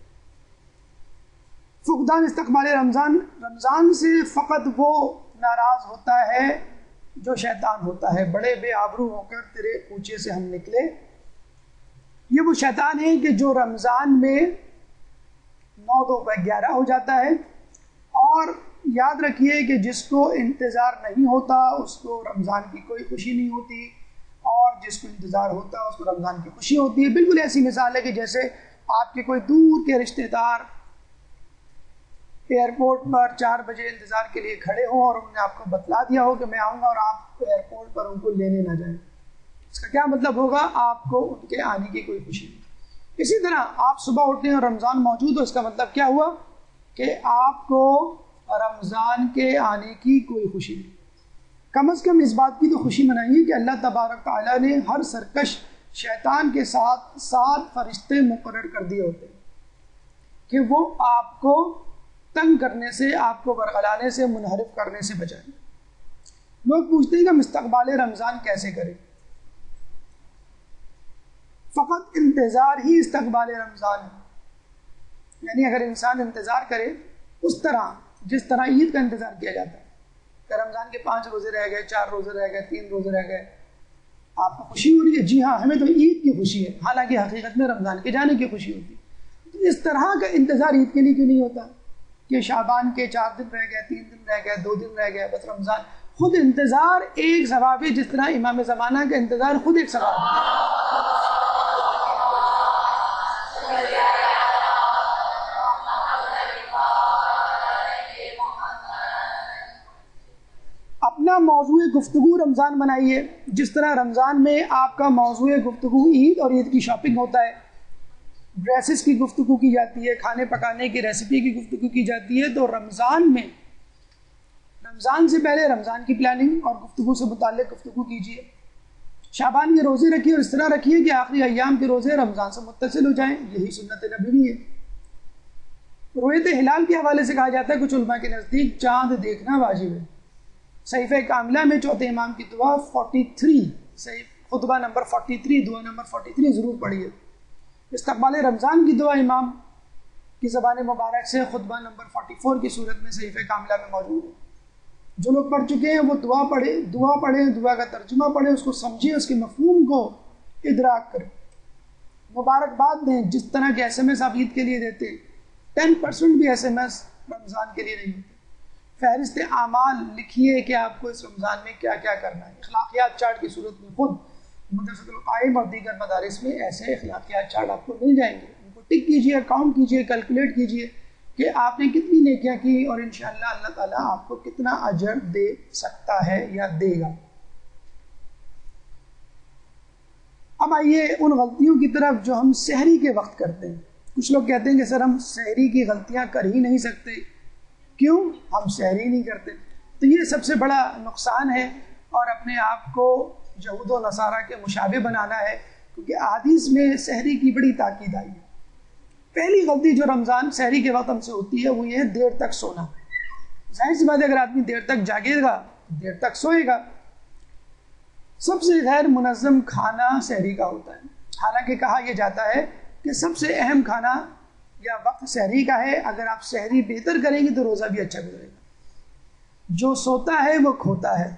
فقدان استقبال رمضان، رمضان سے فقط وہ ناراض ہوتا ہے جو شیطان ہوتا ہے۔ بڑے بے آبرو ہو کر تیرے کوچے سے ہم نکلے، یہ وہ شیطان ہے کہ جو رمضان میں 9 دو 11 ہو جاتا ہے، اور یاد رکھیے کہ جس کو انتظار نہیں ہوتا اس کو رمضان کی کوئی خوشی نہیں ہوتی، اور جس کو انتظار ہوتا ہے اس کو رمضان کی خوشی ہوتی ہے۔ بالکل ایسی مثال ہے کہ جیسے آپ کے کوئی دور کے رشتہ دار ایئرپورٹ پر 4 بجے انتظار کے لیے کھڑے ہوں اور انہوں نے آپ کو بتلا دیا ہو کہ میں آؤں گا، اور آپ ایئرپورٹ پر ان کو لینے نہ جائیں، اس کا کیا مطلب ہوگا؟ آپ کو ان کے آنے کی کوئی خوشی نہیں۔ اسی طرح آپ صبح اٹھتے ہیں اور رمضان موجود ہو، اس کا مطلب کیا ہوا کہ آپ کو رمضان کے آنے کی کوئی خوشی نہیں۔ کم از کم اس بات کی تو خوشی منائیے کہ اللہ تبارک تعالیٰ نے ہر سرکش شیطان کے ساتھ 7 فرشتے مقرر کر دیے ہوتے ہیں کہ وہ آپ کو تنگ کرنے سے، آپ کو برگلانے سے، منحرف کرنے سے بچائیں۔ لوگ پوچھتے ہیں کہ ہم استقبال رمضان کیسے کریں؟ فقط انتظار ہی استقبال رمضان ہے، یعنی اگر انسان انتظار کرے اس طرح جس طرح عید کا انتظار کیا جاتا ہے کہ رمضان کے 5 روزے رہ گئے، 4 روزے رہ گئے، 3 روزے رہ گئے، آپ کو خوشی ہو رہی ہے؟ جی ہاں، ہمیں تو عید کی خوشی ہے، حالانکہ حقیقت میں رمضان کے جانے کی خوشی ہوتی ہے۔ تو اس طرح کا انتظار عید کے لیے کیوں نہیں ہوتا کہ شعبان کے 4 دن رہ گئے، 3 دن رہ گئے، 2 دن رہ گئے، بس رمضان؟ خود انتظار ایک ثواب ہے، جس طرح امام زمانہ کا انتظار خود ایک ثواب ہے۔ اپنا موضوع گفتگو رمضان بنائیے، جس طرح رمضان میں آپ کا موضوع گفتگو عید اور عید کی شاپنگ ہوتا ہے، ڈریسز کی گفتگو کی جاتی ہے، کھانے پکانے کی ریسیپی کی گفتگو کی جاتی ہے، تو رمضان میں رمضان سے پہلے رمضان کی پلاننگ اور گفتگو سے متعلق گفتگو کیجیے۔ شعبان کے روزے رکھیے اور اس طرح رکھیے کہ آخری ایام کے روزے رمضان سے متصل ہو جائیں، یہی سنت نبوی ہے۔ رؤیت ہلال کے حوالے سے کہا جاتا ہے کچھ علماء کے نزدیک چاند دیکھنا واجب ہے۔ صحیفہ کاملہ میں چوتھے امام کی دعا 43، خطبہ نمبر 43، دعا نمبر 43 ضرور پڑھیے۔ استقبال رمضان کی دعا امام کی زبان مبارک سے خطبہ نمبر 44 کی صورت میں صحیفہ کاملہ میں موجود ہے۔ جو لوگ پڑھ چکے ہیں وہ دعا پڑھیں، دعا کا ترجمہ پڑھیں، اس کو سمجھیں، اس کے مفہوم کو ادراک کریں، مبارکباد دیں۔ جس طرح کے SMS آپ عید کے لیے دیتے، 10% بھی SMS رمضان کے لیے نہیں ہوتے۔ فہرست اعمال لکھیے کہ آپ کو اس رمضان میں کیا کیا کرنا ہے۔ اخلاقیات چارٹ کی صورت میں خود مدرسۃ القائم اور دیگر مدارس میں ایسے اخلاقیات چارٹ آپ کو مل جائیں گے، ان کو ٹک کیجیے، کاؤنٹ کیجیے، کیلکولیٹ کیجیے کہ آپ نے کتنی نیکیاں کی، اور انشاءاللہ اللہ تعالیٰ آپ کو کتنا اجر دے سکتا ہے یا دے گا۔ اب آئیے ان غلطیوں کی طرف جو ہم سحری کے وقت کرتے ہیں۔ کچھ لوگ کہتے ہیں کہ سر ہم سحری کی غلطیاں کر ہی نہیں سکتے، کیوں؟ ہم سحری نہیں کرتے. تو یہ سب سے بڑا نقصان ہے، اور اپنے آپ کو یہود و نصارہ کے مشابہ بنانا ہے، کیونکہ احادیث میں سحری کی بڑی تاکید آئی ہے. پہلی غلطی جو رمضان سحری کے وقت ہم سے ہوتی ہے وہ یہ ہے دیر تک سونا. ظاہر سی بات ہے، اگر آدمی دیر تک جاگے گا دیر تک سوئے گا. سب سے غیر منظم کھانا سحری کا ہوتا ہے، حالانکہ کہا یہ جاتا ہے کہ سب سے اہم کھانا یا وقت سحری کا ہے. اگر آپ سحری بہتر کریں گے تو روزہ بھی اچھا گزرے گا. جو سوتا ہے وہ کھوتا ہے.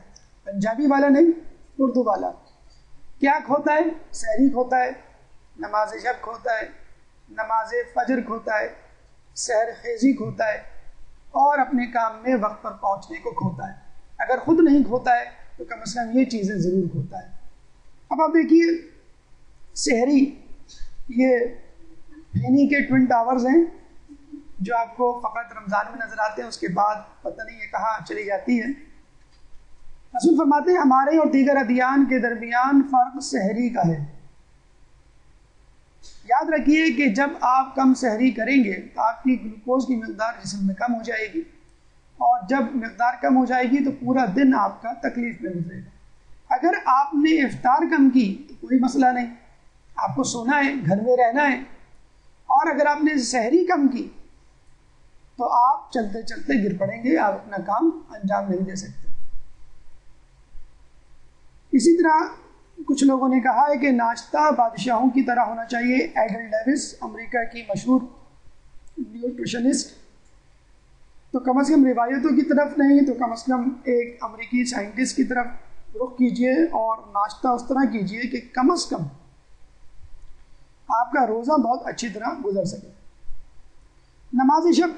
پنجابی والا نہیں، اردو والا. کیا کھوتا ہے؟ سحری کھوتا ہے، نماز شب کھوتا ہے، نماز فجر کھوتا ہے، سحر خیزی کھوتا ہے، اور اپنے کام میں وقت پر پہنچنے کو کھوتا ہے. اگر خود نہیں کھوتا ہے تو کم از کم یہ چیزیں ضرور کھوتا ہے. اب آپ دیکھیے، سحری یہ پھینی کے 20 آورز ہیں جو آپ کو فقط رمضان میں نظر آتے ہیں، اس کے بعد پتہ نہیں یہ کہاں چلی جاتی ہے. رسول فرماتے ہیں ہمارے اور دیگر ادیان کے درمیان فرق سحری کا ہے. یاد رکھیے کہ جب آپ کم سحری کریں گے تو آپ کی گلوکوز کی مقدار جسم میں کم ہو جائے گی، اور جب مقدار کم ہو جائے گی تو پورا دن آپ کا تکلیف میں گزرے گا. اگر آپ نے افطار کم کی تو کوئی مسئلہ نہیں، آپ کو سونا ہے، گھر میں رہنا ہے. اور اگر آپ نے سحری کم کی تو آپ چلتے چلتے گر پڑیں گے، آپ اپنا کام انجام نہیں دے سکتے. اسی طرح کچھ لوگوں نے کہا ہے کہ ناشتہ بادشاہوں کی طرح ہونا چاہیے. ایڈل ڈیوس امریکہ کی مشہور نیوٹریشنسٹ، تو کم از کم روایتوں کی طرف نہیں تو کم از کم ایک امریکی سائنٹسٹ کی طرف رخ کیجئے اور ناشتہ اس طرح کیجئے کہ کم از کم آپ کا روزہ بہت اچھی طرح گزر سکے. نماز شب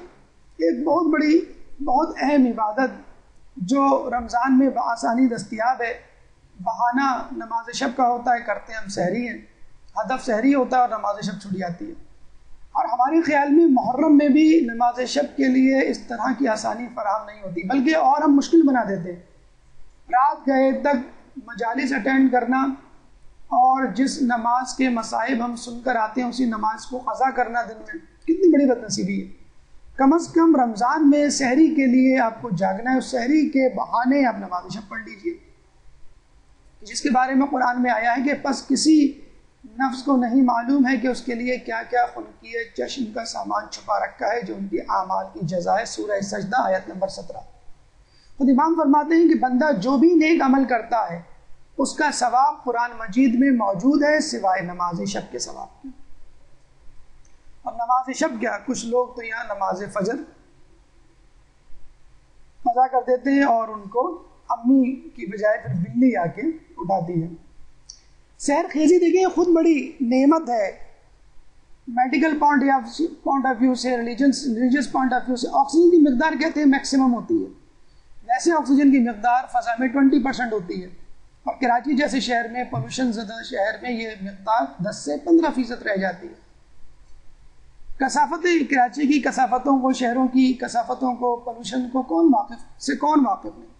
ایک بہت بڑی بہت اہم عبادت جو رمضان میں بآسانی دستیاب ہے. بہانہ نماز شب کا ہوتا ہے، کرتے ہیں ہم سحری ہیں، ہدف سحری ہوتا ہے اور نماز شب چھوٹ جاتی ہے. اور ہمارے خیال میں محرم میں بھی نماز شب کے لیے اس طرح کی آسانی فراہم نہیں ہوتی، بلکہ اور ہم مشکل بنا دیتے ہیں. رات گئے تک مجالس اٹینڈ کرنا اور جس نماز کے مصائب ہم سن کر آتے ہیں اسی نماز کو قضا کرنا دن میں، کتنی بڑی بد نصیبی ہے. کم از کم رمضان میں سحری کے لیے آپ کو جاگنا ہے، اس سحری کے بہانے آپ نماز شب پڑھ لیجیے، جس کے بارے میں قرآن میں آیا ہے کہ پس کسی نفس کو نہیں معلوم ہے کہ اس کے لیے کیا کیا خلقی چشم کا سامان چھپا رکھا ہے جو ان کے اعمال کی جزا ہے. سورہ سجدہ آیت نمبر 17. خود امام فرماتے ہیں کہ بندہ جو بھی نیک عمل کرتا ہے اس کا ثواب قرآن مجید میں موجود ہے سوائے نماز شب کے ثواب کے. اور نماز شب کیا، کچھ لوگ تو یہاں نماز فجر قضا کر دیتے ہیں اور ان کو امی کی بجائے پھر بلی آ کے اٹھاتی ہے. سحر خیزی دیکھیں خود بڑی نعمت ہے. میڈیکل پوائنٹ آف ویو سے، ریلیجس پوائنٹ آف ویو سے آکسیجن کی مقدار کہتے ہیں میکسیمم ہوتی ہے. ویسے آکسیجن کی مقدار فضا میں 20% ہوتی ہے، اور کراچی جیسے شہر میں، پولوشن زدہ شہر میں یہ مقدار 10 سے 15% رہ جاتی ہے. کثافتیں، کراچی کی کثافتوں کو، شہروں کی کثافتوں کو، پولوشن کو کون واقف نہیں.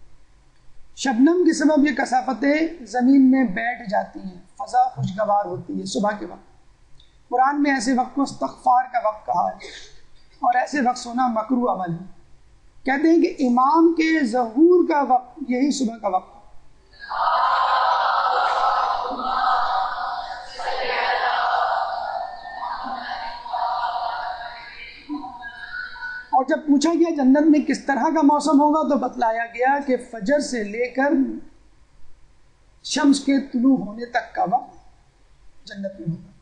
شبنم کے سبب یہ کثافتیں زمین میں بیٹھ جاتی ہیں، فضا خوشگوار ہوتی ہے صبح کے وقت. قرآن میں ایسے وقت کو استغفار کا وقت کہا ہے، اور ایسے وقت سونا مکروہ عمل ہے. کہتے ہیں کہ امام کے ظہور کا وقت یہی صبح کا وقت ہے. اور جب پوچھا گیا جنت میں کس طرح کا موسم ہوگا تو بتلایا گیا کہ فجر سے لے کر شمس کے طلوع ہونے تک کا وقت جنت میں ہوگا.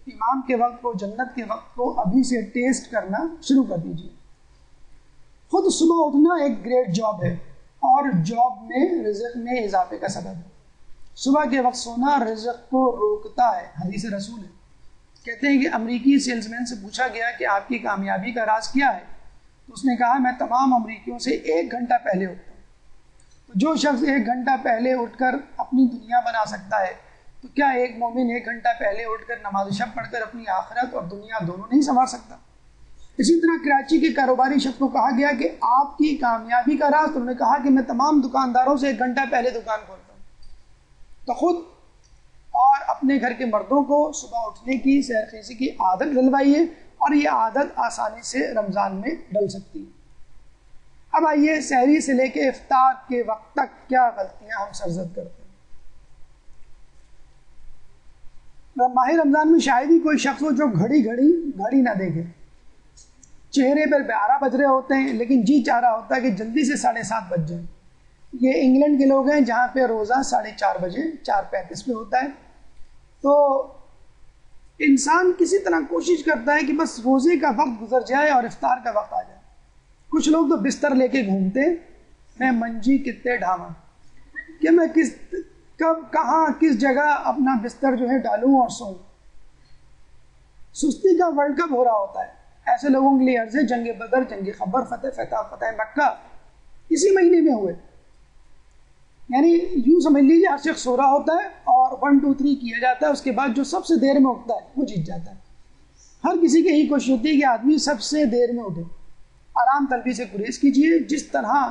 امام کے وقت کو، جنت کے وقت کو ابھی سے ٹیسٹ کرنا شروع کر دیجیے. خود صبح اٹھنا ایک گریٹ جاب ہے، اور جاب میں رزق میں اضافے کا سبب ہے. صبح کے وقت سونا رزق کو روکتا ہے، حدیث رسول ہے. کہتے ہیں کہ امریکی سیلز مین سے پوچھا گیا کہ آپ کی کامیابی کا راز کیا ہے، تو اس نے کہا میں تمام امریکیوں سے 1 گھنٹہ پہلے اٹھتا ہوں. تو جو شخص 1 گھنٹہ پہلے اٹھ کر اپنی دنیا بنا سکتا ہے تو کیا ایک مومن 1 گھنٹہ پہلے اٹھ کر نماز شب پڑھ کر اپنی آخرت اور دنیا دونوں نہیں سنوار سکتا؟ اسی طرح کراچی کے کاروباری شخص کو کہا گیا کہ آپ کی کامیابی کا راز، تو انہوں نے کہا کہ میں تمام دکانداروں سے 1 گھنٹہ پہلے دکان کھولتا ہوں. تو خود اور اپنے گھر کے مردوں کو صبح اٹھنے کی، سحر خیزی کی عادت ڈلوائیے، اور یہ عادت آسانی سے رمضان میں ڈل سکتی ہے. اب آئیے سحری سے لے کے افطار کے وقت تک کیا غلطیاں ہم سرزد کرتے ہیں۔ ماہ رمضان میں شاید ہی کوئی شخص ہو جو گھڑی نہ دیکھے۔ چہرے پر 12 بج رہے ہوتے ہیں لیکن جی چاہ رہا ہوتا ہے کہ جلدی سے 7:30 بج جائیں۔ یہ انگلینڈ کے لوگ ہیں جہاں پہ روزہ 4:30 بجے 4:35 پہ ہوتا ہے۔ تو انسان کسی طرح کوشش کرتا ہے کہ بس روزے کا وقت گزر جائے اور افطار کا وقت آ جائے۔ کچھ لوگ تو بستر لے کے گھومتے، میں منجی کتے ڈھاواں، کہ میں کب کہاں کس جگہ اپنا بستر جو ہے ڈالوں اور سوؤں۔ سستی کا ورلڈ کپ ہو رہا ہوتا ہے، ایسے لوگوں کے لیے عرض ہے جنگ بدر، جنگ خبر، فتح مکہ اسی مہینے میں ہوئے۔ یعنی یوں سمجھ لیجیے ہر شخص سو رہا ہوتا ہے اور 1 2 3 کیا جاتا ہے، اس کے بعد جو سب سے دیر میں اٹھتا ہے وہ جیت جاتا ہے۔ ہر کسی کی یہی کوشش ہوتی ہے کہ آدمی سب سے دیر میں اٹھے۔ آرام طلبی سے گریز کیجیے، جس طرح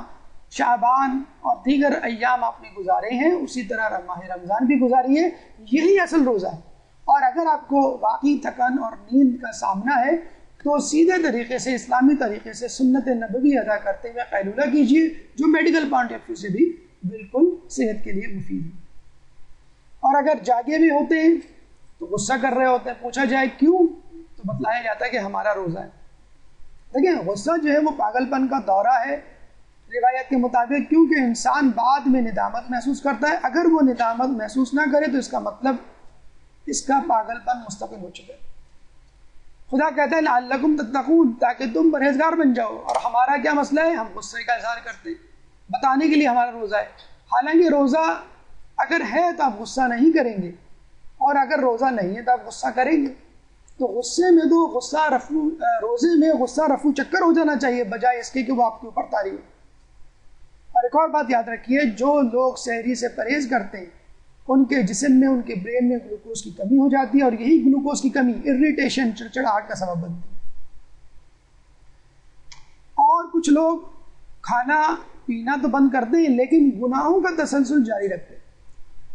شعبان اور دیگر ایام آپ نے گزارے ہیں اسی طرح ماہ رمضان بھی گزاریے، یہی اصل روزہ ہے۔ اور اگر آپ کو واقعی تھکن اور نیند کا سامنا ہے تو سیدھے طریقے سے اسلامی طریقے سے سنت نبوی ادا کرتے ہوئے قیلولہ کیجیے، جو میڈیکل پوائنٹ آف ویو سے بھی بالکل صحت کے لیے مفید ہے۔ اور اگر جاگے بھی ہوتے ہیں تو غصہ کر رہے ہوتے ہیں، پوچھا جائے کیوں تو بتلایا جاتا ہے کہ ہمارا روزہ ہے۔ دیکھیں غصہ جو ہے وہ پاگل پن کا دورہ ہے روایت کے مطابق، کیونکہ انسان بعد میں ندامت محسوس کرتا ہے۔ اگر وہ ندامت محسوس نہ کرے تو اس کا مطلب اس کا پاگل پن مستقل ہو چکا ہے۔ خدا کہتا ہے لعلکم تتقون، تاکہ تم پرہیزگار بن جاؤ۔ اور ہمارا کیا مسئلہ ہے؟ ہم غصے کا اظہار کرتے ہیں بتانے کے لیے ہمارا روزہ ہے، حالانکہ روزہ اگر ہے تو آپ غصہ نہیں کریں گے، اور اگر روزہ نہیں ہے تو آپ غصہ کریں گے۔ تو غصے میں تو روزے میں غصہ رفو چکر ہو جانا چاہیے، بجائے اس کے کہ وہ آپ کے اوپر طاری ہو۔ اور ایک اور بات یاد رکھیے، جو لوگ سحری سے پرہیز کرتے ہیں ان کے جسم میں، ان کے برین میں گلوکوز کی کمی ہو جاتی ہے، اور یہی گلوکوز کی کمی اریٹیشن، چڑچڑاہٹ کا سبب بنتی ہے۔ اور کچھ لوگ کھانا پینا تو بند کرتے ہیں لیکن گناہوں کا تسلسل جاری رکھتے ہیں۔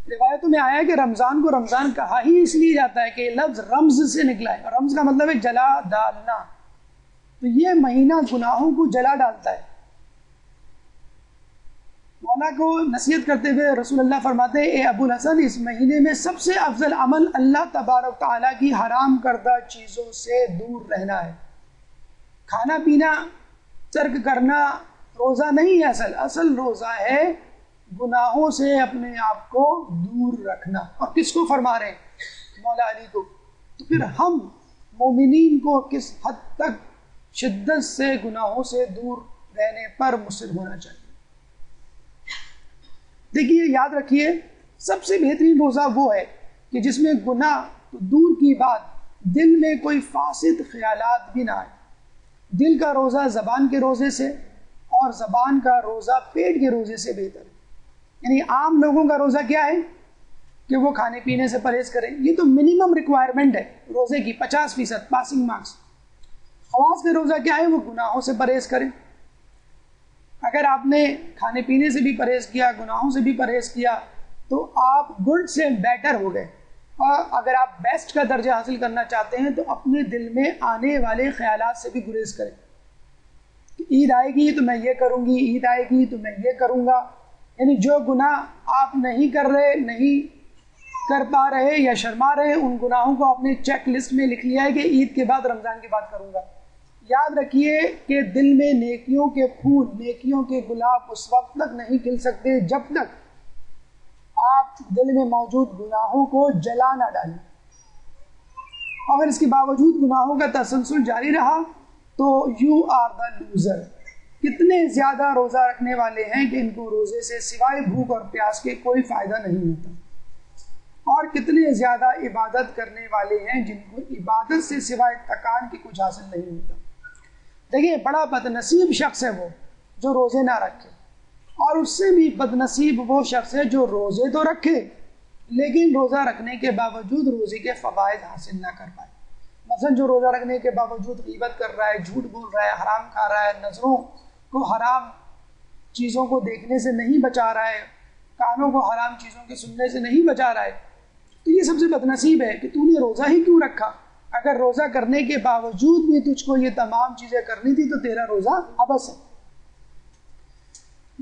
روایتوں میں آیا ہے کہ رمضان کو رمضان کہا ہی اس لیے جاتا ہے کہ یہ لفظ رمز سے نکلا ہے، اور رمز کا مطلب ہے جلا ڈالنا۔ تو یہ مہینہ گناہوں کو جلا ڈالتا ہے۔ مولا کو نصیحت کرتے ہوئے رسول اللہ فرماتے ہیں، اے ابو الحسن، اس مہینے میں سب سے افضل عمل اللہ تبارک تعالیٰ کی حرام کردہ چیزوں سے دور رہنا ہے۔ کھانا پینا، ترک کرنا روزہ نہیں ہے، اصل روزہ ہے گناہوں سے اپنے آپ کو دور رکھنا۔ اور کس کو فرما رہے ہیں؟ مولا علی کو۔ تو پھر ہم مومنین کو کس حد تک شدت سے گناہوں سے دور رہنے پر مصر ہونا چاہیے؟ دیکھیے، یاد رکھیے، سب سے بہترین روزہ وہ ہے کہ جس میں گناہ تو دور کی بات، دل میں کوئی فاسد خیالات بھی نہ آئے۔ دل کا روزہ زبان کے روزے سے اور زبان کا روزہ پیٹ کے روزے سے بہتر ہے۔ یعنی عام لوگوں کا روزہ کیا ہے کہ وہ کھانے پینے سے پرہیز کریں، یہ تو منیمم ریکوائرمنٹ ہے روزے کی، 50% پاسنگ مارکس۔ خواص کا روزہ کیا ہے؟ وہ گناہوں سے پرہیز کریں۔ اگر آپ نے کھانے پینے سے بھی پرہیز کیا، گناہوں سے بھی پرہیز کیا، تو آپ گڈ سے بیٹر ہو گئے۔ اور اگر آپ بیسٹ کا درجہ حاصل کرنا چاہتے ہیں تو اپنے دل میں آنے والے خیالات سے بھی گریز کریں۔ عید آئے گی تو میں یہ کروں گی، عید آئے گی تو میں یہ کروں گا۔ یعنی جو گناہ آپ نہیں کر رہے، نہیں کر پا رہے یا شرما رہے، ان گناہوں کو آپ نے چیک لسٹ میں لکھ لیا ہے کہ عید کے بعد، رمضان کے بعد کروں گا۔ یاد رکھیے کہ دل میں نیکیوں کے پھول، نیکیوں کے گلاب اس وقت تک نہیں کھل سکتے جب تک آپ دل میں موجود گناہوں کو جلا نہ ڈالیں۔ اور اس کے باوجود گناہوں کا تسلسل جاری رہا تو یو آر دا لوزر۔ کتنے زیادہ روزہ رکھنے والے ہیں کہ ان کو روزے سے سوائے بھوک اور پیاس کے کوئی فائدہ نہیں ہوتا، اور کتنے زیادہ عبادت کرنے والے ہیں جن کو عبادت سے سوائے تکان کے کچھ حاصل نہیں ہوتا۔ دیکھیے، بڑا بدنصیب شخص ہے وہ جو روزے نہ رکھے، اور اس سے بھی بدنصیب وہ شخص ہے جو روزے تو رکھے لیکن روزہ رکھنے کے باوجود روزے کے فوائد حاصل نہ کر پائے۔ مثلا جو روزہ رکھنے کے باوجود غیبت کر رہا ہے، جھوٹ بول رہا ہے، حرام کھا رہا ہے، نظروں کو حرام چیزوں کو دیکھنے سے نہیں بچا رہا ہے، کانوں کو حرام چیزوں کے سننے سے نہیں بچا رہا ہے، تو یہ سب سے بدنصیب ہے کہ تو نے روزہ ہی کیوں رکھا۔ اگر روزہ کرنے کے باوجود بھی تجھ کو یہ تمام چیزیں کرنی تھی تو تیرا روزہ ابس ہے۔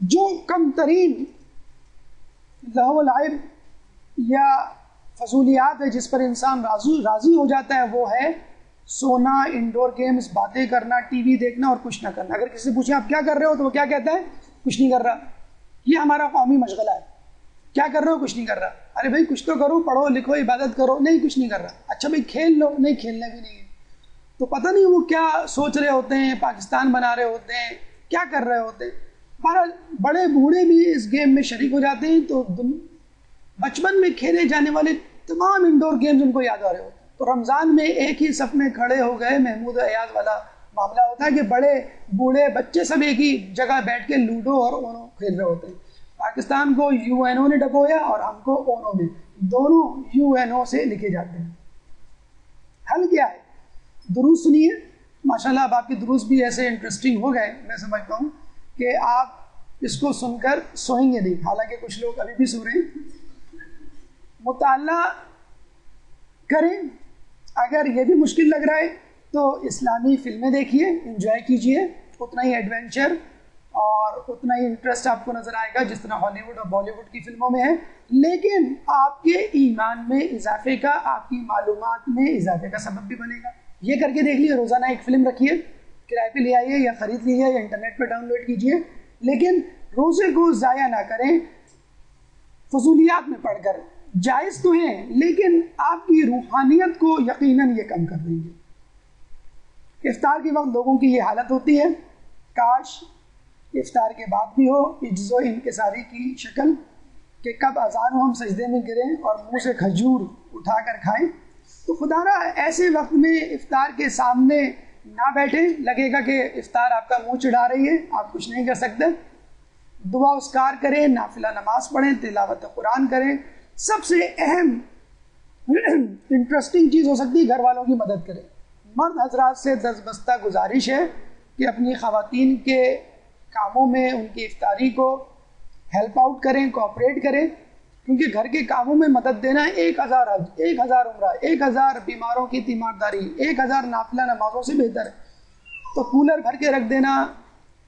جو کم ترین لہو و لعب یا فضولیات ہے جس پر انسان راضی ہو جاتا ہے وہ ہے سونا، انڈور گیمز، باتیں کرنا، ٹی وی دیکھنا اور کچھ نہ کرنا. اگر کسی سے پوچھیں آپ کیا کر رہے ہو تو وہ کیا کہتا ہے؟ کچھ نہیں کر رہا. یہ ہمارا قومی مشغلہ ہے. کیا کر رہے ہو؟ کچھ نہیں کر رہا. ارے بھائی کچھ تو کرو، پڑھو لکھو، عبادت کرو. نہیں کچھ نہیں کر رہا. اچھا بھائی کھیل لو. نہیں کھیلنا بھی نہیں ہے. تو پتہ نہیں وہ کیا سوچ رہے ہوتے ہیں، پاکستان بنا رہے ہوتے ہیں، کیا کر رہے ہوتے ہیں. بہرحال بڑے بوڑھے بھی اس گیم میں شریک ہو جاتے ہیں. تو بچپن میں کھیلے جانے والے تمام انڈور گیمز ان کو یاد آ رہے ہوتے ہیں. تو رمضان میں ایک ہی صف میں کھڑے ہو گئے، محمود ایاز والا معاملہ ہوتا ہے کہ بڑے بوڑھے بچے سب ایک ہی جگہ بیٹھ کے لوڈو اور اونو کھیل رہے ہوتے ہیں. پاکستان کو یو این او نے ڈبویا اور ہم کو اونو میں، دونوں یو این او سے لکھے جاتے ہیں. حل کیا ہے؟ دروس سنیے. ماشاءاللہ اب آپ کے دروس بھی ایسے انٹرسٹنگ ہو گئے، میں سمجھتا ہوں کہ آپ اس کو سن کر سوئیں گے نہیں، حالانکہ کچھ لوگ ابھی بھی سو رہے ہیں. مطالعہ کریں. اگر یہ بھی مشکل لگ رہا ہے تو اسلامی فلمیں دیکھیے، انجوائے کیجیے. اتنا ہی ایڈونچر اور اتنا ہی انٹرسٹ آپ کو نظر آئے گا جس طرح ہالی ووڈ اور بالی ووڈ کی فلموں میں ہے. لیکن آپ کے ایمان میں اضافے کا، آپ کی معلومات میں اضافے کا سبب بھی بنے گا. یہ کر کے دیکھ لیجیے. روزانہ ایک فلم رکھیے، کرائے پہ لے آئیے یا خرید لیجیے یا انٹرنیٹ پہ ڈاؤن لوڈ کیجیے. لیکن روزے کو ضائع نہ کریں فضولیات میں پڑھ کر. جائز تو ہیں لیکن آپ کی روحانیت کو یقیناً یہ کم کر دیں گے. افطار کے وقت لوگوں کی یہ حالت ہوتی ہے، کاش افطار کے بعد بھی ہو عجز و انکساری کی شکل کہ کب اذان ہو ہم سجدے میں گریں اور منہ سے کھجور اٹھا کر کھائیں. تو خدا را ایسے وقت میں افطار کے سامنے نہ بیٹھیں. لگے گا کہ افطار آپ کا منہ چڑھا رہی ہے، آپ کچھ نہیں کر سکتے. دعا اذکار کریں، نافلہ نماز پڑھیں، تلاوت قرآن کریں. سب سے اہم انٹرسٹنگ چیز ہو سکتی ہے گھر والوں کی مدد کریں. مرد حضرات سے دستبستہ گزارش ہے کہ اپنی خواتین کے کاموں میں ان کی افطاری کو ہیلپ آؤٹ کریں، کوآپریٹ کریں. کیونکہ گھر کے کاموں میں مدد دینا 1000 حج، 1000 عمرہ، 1000 بیماروں کی تیمارداری، 1000 نافلہ نمازوں سے بہتر ہے. تو کولر بھر کے رکھ دینا،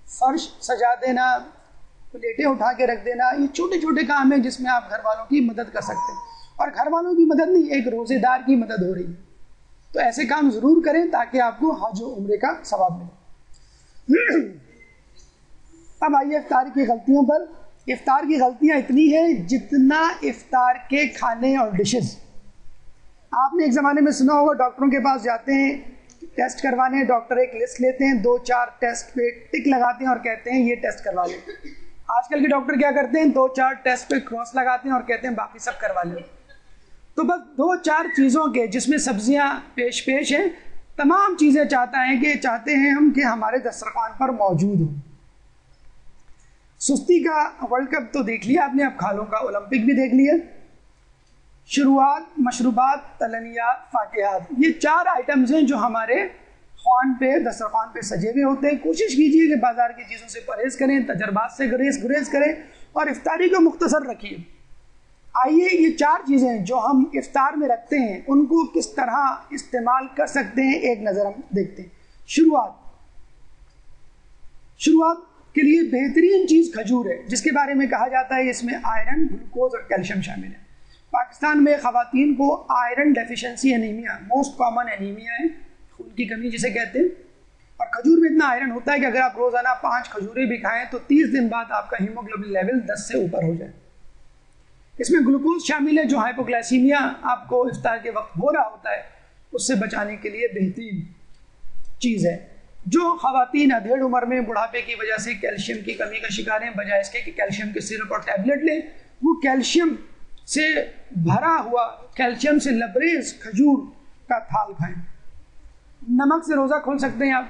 فرش سجا دینا، پلیٹیں اٹھا کے رکھ دینا، یہ چھوٹے چھوٹے کام ہیں جس میں آپ گھر والوں کی مدد کر سکتے ہیں. اور گھر والوں کی مدد نہیں، ایک روزے دار کی مدد ہو رہی ہے. تو ایسے کام ضرور کریں تاکہ آپ کو حج و عمرے کا ثواب ملے. اب آئیے افطار کی غلطیوں پر. افطار کی غلطیاں اتنی ہیں جتنا افطار کے کھانے اور ڈشز. آپ نے ایک زمانے میں سنا ہوگا ڈاکٹروں کے پاس جاتے ہیں ٹیسٹ کروانے، ڈاکٹر ایک لسٹ لیتے ہیں، 2-4 ٹیسٹ پہ ٹک لگاتے ہیں اور کہتے ہیں یہ ٹیسٹ کروا لیں. آج کل کے ڈاکٹر کیا کرتے ہیں؟ 2-4 ٹیسٹ پہ کراس لگاتے ہیں اور کہتے ہیں باقی سب کروا لیں. تو بس 2-4 چیزوں کے جس میں سبزیاں پیش ہیں، تمام چیزیں چاہتے ہیں ہم کہ ہمارے دسترخوان پر موجود ہوں. سستی کا ورلڈ کپ تو دیکھ لیا آپ نے، اب کھالوں کا اولمپک بھی دیکھ لیا. شروعات، مشروبات، تلنیات، فاکہات، یہ 4 آئٹمز ہیں جو ہمارے خوان پہ، دسترخوان پہ سجے ہوئے ہوتے ہیں. کوشش کیجیے کہ بازار کی چیزوں سے پرہیز کریں، تجربات سے گریز کریں اور افطاری کو مختصر رکھیے. آئیے یہ 4 چیزیں جو ہم افطار میں رکھتے ہیں ان کو کس طرح استعمال کر سکتے ہیں ایک نظر ہم دیکھتے ہیں. شروعات کے لیے بہترین چیز کھجور ہے، جس کے بارے میں کہا جاتا ہے اس میں آئرن، گلوکوز اور کیلشیم شامل ہے. پاکستان میں خواتین کو iron deficiency anaemia most common anaemia ہے، خون کی کمی جسے کہتے ہیں. اور کھجور میں اتنا آئرن ہوتا ہے کہ اگر آپ روزانہ 5 کھجوریں بھی کھائیں تو 30 دن بعد آپ کا ہیموگلوبن لیول 10 سے اوپر ہو جائے. اس میں گلوکوز شامل ہے جو ہائپوگلائسیمیا آپ کو افطار کے وقت ہو رہا ہوتا ہے اس سے بچانے کے لیے بہترین چیز ہے. جو خواتین ادھیڑ عمر میں بڑھاپے کی وجہ سے کیلشیم کی کمی کا شکار ہیں، بجائے اس کے کہ کیلشیم کے سرپ اور ٹیبلٹ لیں، وہ کیلشیم سے بھرا ہوا، کیلشیم سے لبریز کھجور کا تھال کھائیں. نمک سے روزہ کھول سکتے ہیں آپ،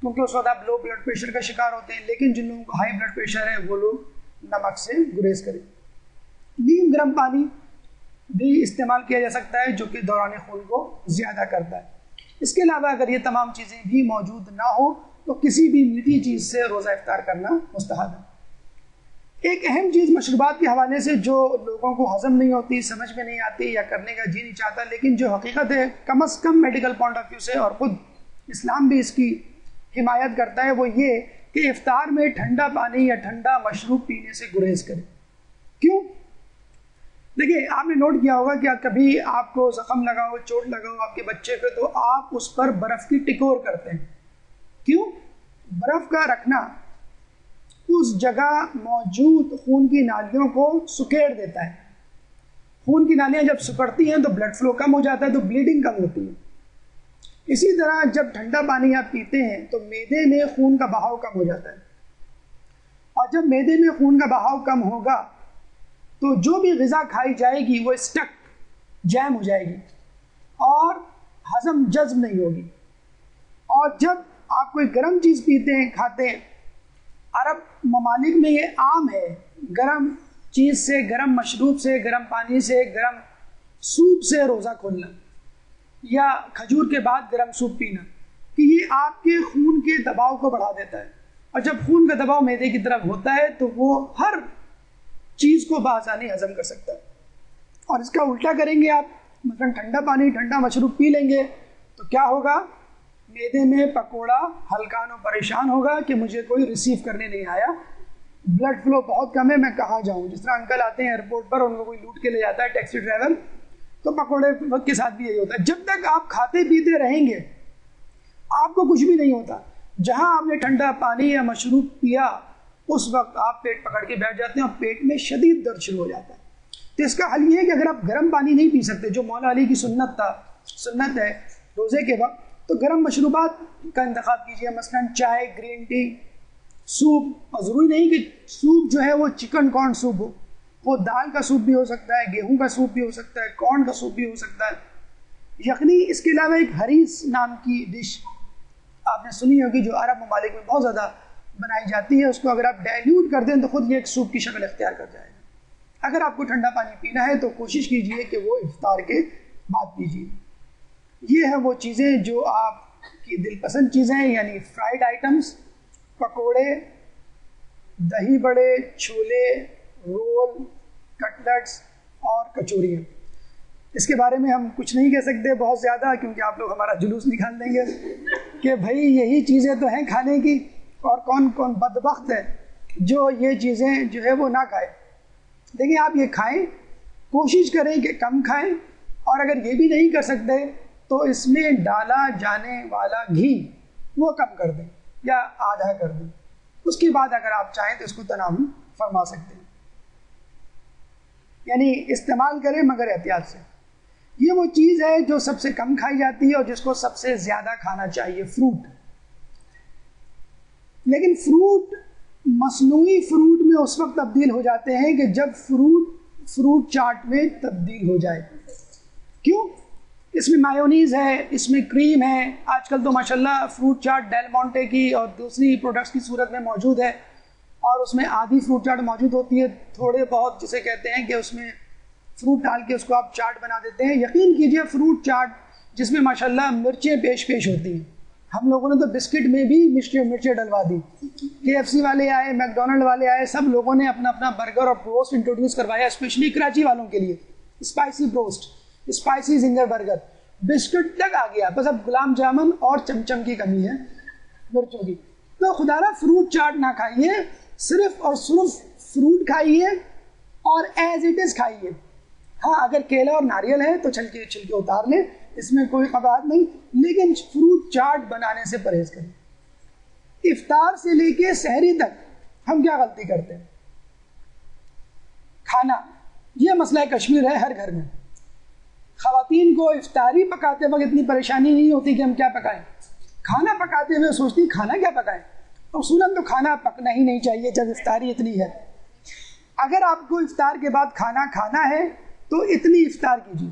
کیونکہ اس وقت آپ لو بلڈ پریشر کا شکار ہوتے ہیں. لیکن جن لوگوں کو ہائی بلڈ پریشر ہے وہ لوگ نمک سے گریز کریں. نیم گرم پانی بھی استعمال کیا جا سکتا ہے جو کہ دوران خون کو زیادہ کرتا ہے. اس کے علاوہ اگر یہ تمام چیزیں بھی موجود نہ ہو تو کسی بھی میٹھی چیز سے روزہ افطار کرنا مستحب ہے. ایک اہم چیز مشروبات کے حوالے سے جو لوگوں کو ہضم نہیں ہوتی، سمجھ میں نہیں آتی یا کرنے کا جی نہیں چاہتا، لیکن جو حقیقت ہے کم از کم میڈیکل پوائنٹ آف ویو سے اور خود اسلام بھی اس کی حمایت کرتا ہے، وہ یہ کہ افطار میں ٹھنڈا پانی یا ٹھنڈا مشروب پینے سے گریز کریں. کیوں؟ دیکھیے آپ نے نوٹ کیا ہوگا کہ کبھی آپ کو زخم لگا ہو, چوٹ لگا ہو آپ کے بچے پہ, تو آپ اس پر برف کی ٹکور کرتے ہیں. کیوں؟ برف کا رکھنا اس جگہ موجود خون کی نالیوں کو سکیڑ دیتا ہے. خون کی نالیاں جب سکڑتی ہیں تو بلڈ فلو کم ہو جاتا ہے, تو بلیڈنگ کم ہوتی ہے. اسی طرح جب ٹھنڈا پانی آپ پیتے ہیں تو معدے میں خون کا بہاؤ کم ہو جاتا ہے, اور جب معدے میں خون کا بہاؤ کم ہوگا تو جو بھی غذا کھائی جائے گی وہ اسٹک جیم ہو جائے گی اور ہضم جذب نہیں ہوگی. اور جب آپ کوئی گرم چیز پیتے ہیں, کھاتے ہیں, عرب ممالک میں یہ عام ہے گرم چیز سے, گرم مشروب سے, گرم پانی سے, گرم سوپ سے روزہ کھولنا یا کھجور کے بعد گرم سوپ پینا, کہ یہ آپ کے خون کے دباؤ کو بڑھا دیتا ہے. اور جب خون کا دباؤ معدے کی طرف ہوتا ہے تو وہ ہر چیز کو بآسانی ہضم کر سکتا ہے. اور اس کا الٹا کریں گے آپ, مثلا ٹھنڈا پانی, ٹھنڈا مشروب پی لیں گے تو کیا ہوگا؟ معدے میں پکوڑا ہلکان و پریشان ہوگا کہ مجھے کوئی ریسیو کرنے نہیں آیا, بلڈ فلو بہت کم ہے, میں کہاں جاؤں. جس طرح انکل آتے ہیں ایئرپورٹ پر, ان کو کوئی لوٹ کے لے جاتا ہے ٹیکسی ڈرائیور, تو پکوڑے وقت کے ساتھ بھی یہی ہوتا ہے. جب تک آپ کھاتے پیتے رہیں گے آپ کو کچھ بھی نہیں ہوتا. جہاں آپ نے ٹھنڈا پانی یا مشروب پیا اس وقت آپ پیٹ پکڑ کے بیٹھ جاتے ہیں اور پیٹ میں شدید درد شروع ہو جاتا ہے. تو اس کا حل یہ ہے کہ اگر آپ گرم پانی نہیں پی سکتے, جو مولا علی کی سنت ہے روزے کے وقت, تو گرم مشروبات کا انتخاب کیجیے. مثلا چائے, گرین ٹی, سوپ. اور ضروری نہیں کہ سوپ جو ہے وہ چکن کارن سوپ ہو, وہ دال کا سوپ بھی ہو سکتا ہے, گیہوں کا سوپ بھی ہو سکتا ہے, کارن کا سوپ بھی ہو سکتا ہے, یخنی. اس کے علاوہ ایک حریص نام کی ڈش آپ نے سنی ہوگی جو عرب ممالک میں بہت زیادہ بنائی جاتی ہے. اس کو اگر آپ ڈائلیوٹ کر دیں تو خود یہ ایک سوپ کی شکل اختیار کر جائے گا. اگر آپ کو ٹھنڈا پانی پینا ہے تو کوشش کیجئے کہ وہ افطار کے بعد پیجیے. یہ ہے وہ چیزیں جو آپ کی دل پسند چیزیں ہیں, یعنی فرائیڈ آئٹمس, پکوڑے, دہی بڑے, چھولے, رول, کٹلٹس اور کچوریاں. اس کے بارے میں ہم کچھ نہیں کہہ سکتے بہت زیادہ, کیونکہ آپ لوگ ہمارا جلوس نکال دیں گے کہ بھائی یہی چیزیں تو ہیں کھانے کی, اور کون کون بدبخت ہے جو یہ چیزیں جو ہے وہ نہ کھائے. دیکھیں آپ یہ کھائیں, کوشش کریں کہ کم کھائیں, اور اگر یہ بھی نہیں کر سکتے تو اس میں ڈالا جانے والا گھی وہ کم کر دیں یا آدھا کر دیں. اس کے بعد اگر آپ چاہیں تو اس کو تناول فرما سکتے ہیں, یعنی استعمال کریں مگر احتیاط سے. یہ وہ چیز ہے جو سب سے کم کھائی جاتی ہے اور جس کو سب سے زیادہ کھانا چاہیے, فروٹ. لیکن فروٹ مصنوعی فروٹ میں اس وقت تبدیل ہو جاتے ہیں کہ جب فروٹ چاٹ میں تبدیل ہو جائے. کیوں؟ اس میں مایونیز ہے, اس میں کریم ہے. آج کل تو ماشاءاللہ فروٹ چاٹ ڈیل مونٹے کی اور دوسری پروڈکٹس کی صورت میں موجود ہے, اور اس میں آدھی فروٹ چاٹ موجود ہوتی ہے, تھوڑے بہت جسے کہتے ہیں کہ اس میں فروٹ ڈال کے اس کو آپ چاٹ بنا دیتے ہیں. یقین کیجئے فروٹ چاٹ جس میں ماشاءاللہ مرچیں پیش ہوتی ہیں, ہم لوگوں نے تو بسکٹ میں بھی مرچیں ڈلوا دی. KFC والے آئے, میک ڈونلڈ والے آئے, سب لوگوں نے اپنا اپنا برگر اور بروسٹ انٹروڈیوس کروایا, اسپیشلی کراچی والوں کے لیے. Spicy broast, spicy Zinger burger, biscuit تک آ گیا. بس اب گلاب جامن اور چمچم کی کمی ہے مرچوں کی. تو خدا را فروٹ چاٹ نہ کھائیے, صرف اور صرف فروٹ کھائیے اور ایز اٹ از کھائیے. ہاں اگر کیلا اور ناریل ہے تو چھلکے اتار لیں, اس میں کوئی قباحت نہیں, لیکن فروٹ چاٹ بنانے سے پرہیز کریں. افطار سے لے کے سحری تک ہم کیا غلطی کرتے ہیں؟ کھانا. یہ مسئلہ کشمیر ہے ہر گھر میں. خواتین کو افطاری پکاتے وقت اتنی پریشانی نہیں ہوتی کہ ہم کیا پکائیں, کھانا پکاتے ہوئے سوچتی کھانا کیا پکائیں. اصولاً تو کھانا پکنا ہی نہیں چاہیے جب افطاری اتنی ہے. اگر آپ کو افطار کے بعد کھانا ہے تو اتنی افطار کیجیے.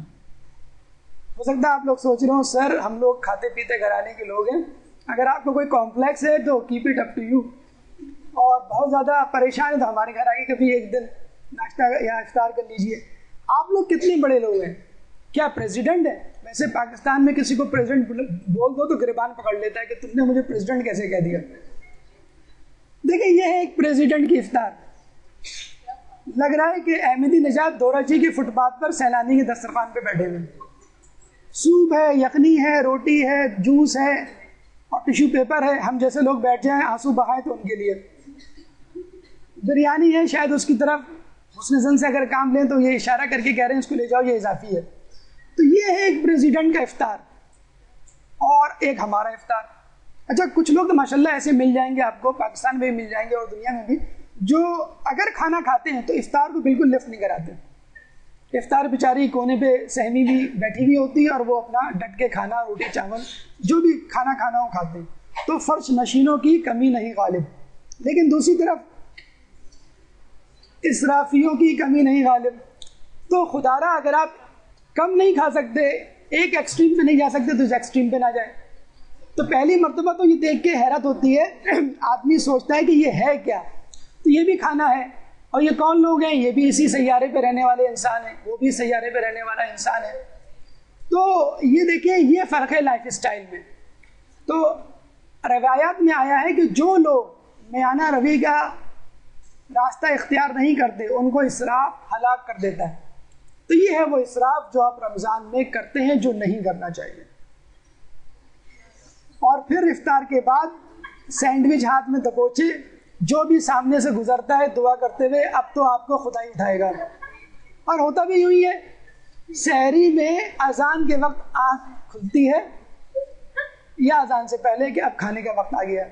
ہو سکتا ہے آپ لوگ سوچ رہے ہو سر ہم لوگ کھاتے پیتے گھرانے کے لوگ ہیں, اگر آپ کو کوئی کمپلیکس ہے تو keep it up to you, اور بہت زیادہ پریشان ہے تو ہمارے گھر آئیے کبھی ایک دن ناشتہ یا افطار کر لیجیے. آپ لوگ کتنے بڑے لوگ ہیں, کیا پریزیڈنٹ ہے؟ ویسے پاکستان میں کسی کو پریزیڈنٹ بول دو تو گریبان پکڑ لیتا ہے کہ تم نے مجھے پریزیڈنٹ کیسے کہہ دیا. دیکھیں یہ ہے ایک پریزیڈنٹ کی افطار. لگ رہا ہے کہ احمدی نژاد دوراچی کے فٹ پاتھ پر سیلانی کے دسترخوان پہ بیٹھے ہوئے. سوپ ہے, یخنی ہے, روٹی ہے, جوس ہے, اور ٹیشو پیپر ہے، ہم جیسے لوگ بیٹھ جائیں آنسو بہائیں تو ان کے لیے، بریانی ہے شاید اس کی طرف حسن زن سے اگر کام لیں تو یہ اشارہ کر کے کہہ رہے ہیں اس کو لے جاؤ یہ اضافی ہے. تو یہ ہے ایک پریزیڈنٹ کا افطار اور ایک ہمارا افطار. اچھا کچھ لوگ تو ماشاءاللہ ایسے مل جائیں گے آپ کو، پاکستان میں بھی مل جائیں گے اور دنیا میں بھی، جو اگر کھانا کھاتے ہیں تو افطار کو بالکل لفٹ نہیں کراتے. افطار بیچاری کونے پہ سہمی بھی بیٹھی ہوئی ہوتی ہے اور وہ اپنا ڈٹ کے کھانا، روٹی چاول جو بھی کھانا وہ کھاتے ہیں. تو فرش نشینوں کی کمی نہیں غالب. لیکن دوسری طرف اسرافیوں کی کمی نہیں غالب. تو خدا را اگر آپ کم نہیں کھا سکتے، ایک ایکسٹریم پہ نہیں جا سکتے تو اس ایکسٹریم پہ نہ جائیں. تو پہلی مرتبہ تو یہ دیکھ کے حیرت ہوتی ہے، آدمی سوچتا ہے کہ یہ ہے کیا، تو یہ بھی کھانا ہے. اور یہ کون لوگ ہیں؟ یہ بھی اسی سیارے پہ رہنے والے انسان ہیں، وہ بھی سیارے پہ رہنے والا انسان ہے. تو یہ دیکھیں یہ فرق ہے لائف اسٹائل میں. تو روایات میں آیا ہے کہ جو لوگ میانہ روی کا راستہ اختیار نہیں کرتے ان کو اسراف ہلاک کر دیتا ہے. تو یہ ہے وہ اسراف جو آپ رمضان میں کرتے ہیں، جو نہیں کرنا چاہیے. اور پھر افطار کے بعد سینڈوچ ہاتھ میں دبوچے، جو بھی سامنے سے گزرتا ہے دعا کرتے ہوئے اب تو آپ کو خدا ہی اٹھائے گا. اور ہوتا بھی یوں ہی ہے، سحری میں اذان کے وقت آنکھ کھلتی ہے یا اذان سے پہلے کہ اب کھانے کا وقت آ گیا.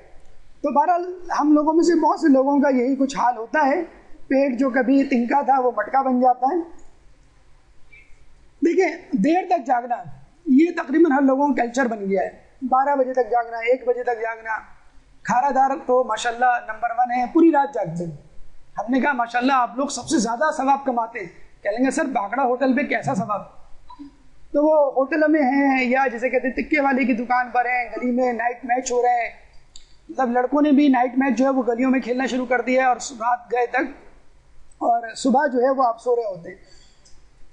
تو بہرحال ہم لوگوں میں سے بہت سے لوگوں کا یہی کچھ حال ہوتا ہے، پیٹ جو کبھی تنکا تھا وہ مٹکا بن جاتا ہے. دیکھیں دیر تک جاگنا یہ تقریباً ہر لوگوں کا کلچر بن گیا ہے. 12 بجے تک جاگنا، 1 بجے تک جاگنا. کھارا دار تو ماشاءاللہ نمبر 1 ہے، پوری رات جاگتے ہیں. ہم نے کہا ماشاءاللہ آپ لوگ سب سے زیادہ ثواب کماتے ہیں. کہہ لیں گے سر باگڑا ہوٹل پہ کیسا ثواب؟ تو وہ ہوٹل میں ہیں یا جیسے کہتے ہیں تکے والی کی دکان پر ہیں، گلی میں نائٹ میچ ہو رہے ہیں. مطلب لڑکوں نے بھی نائٹ میچ جو ہے وہ گلیوں میں کھیلنا شروع کر دیا ہے اور رات گئے تک، اور صبح جو ہے وہ آپ سو رہے ہوتے ہیں.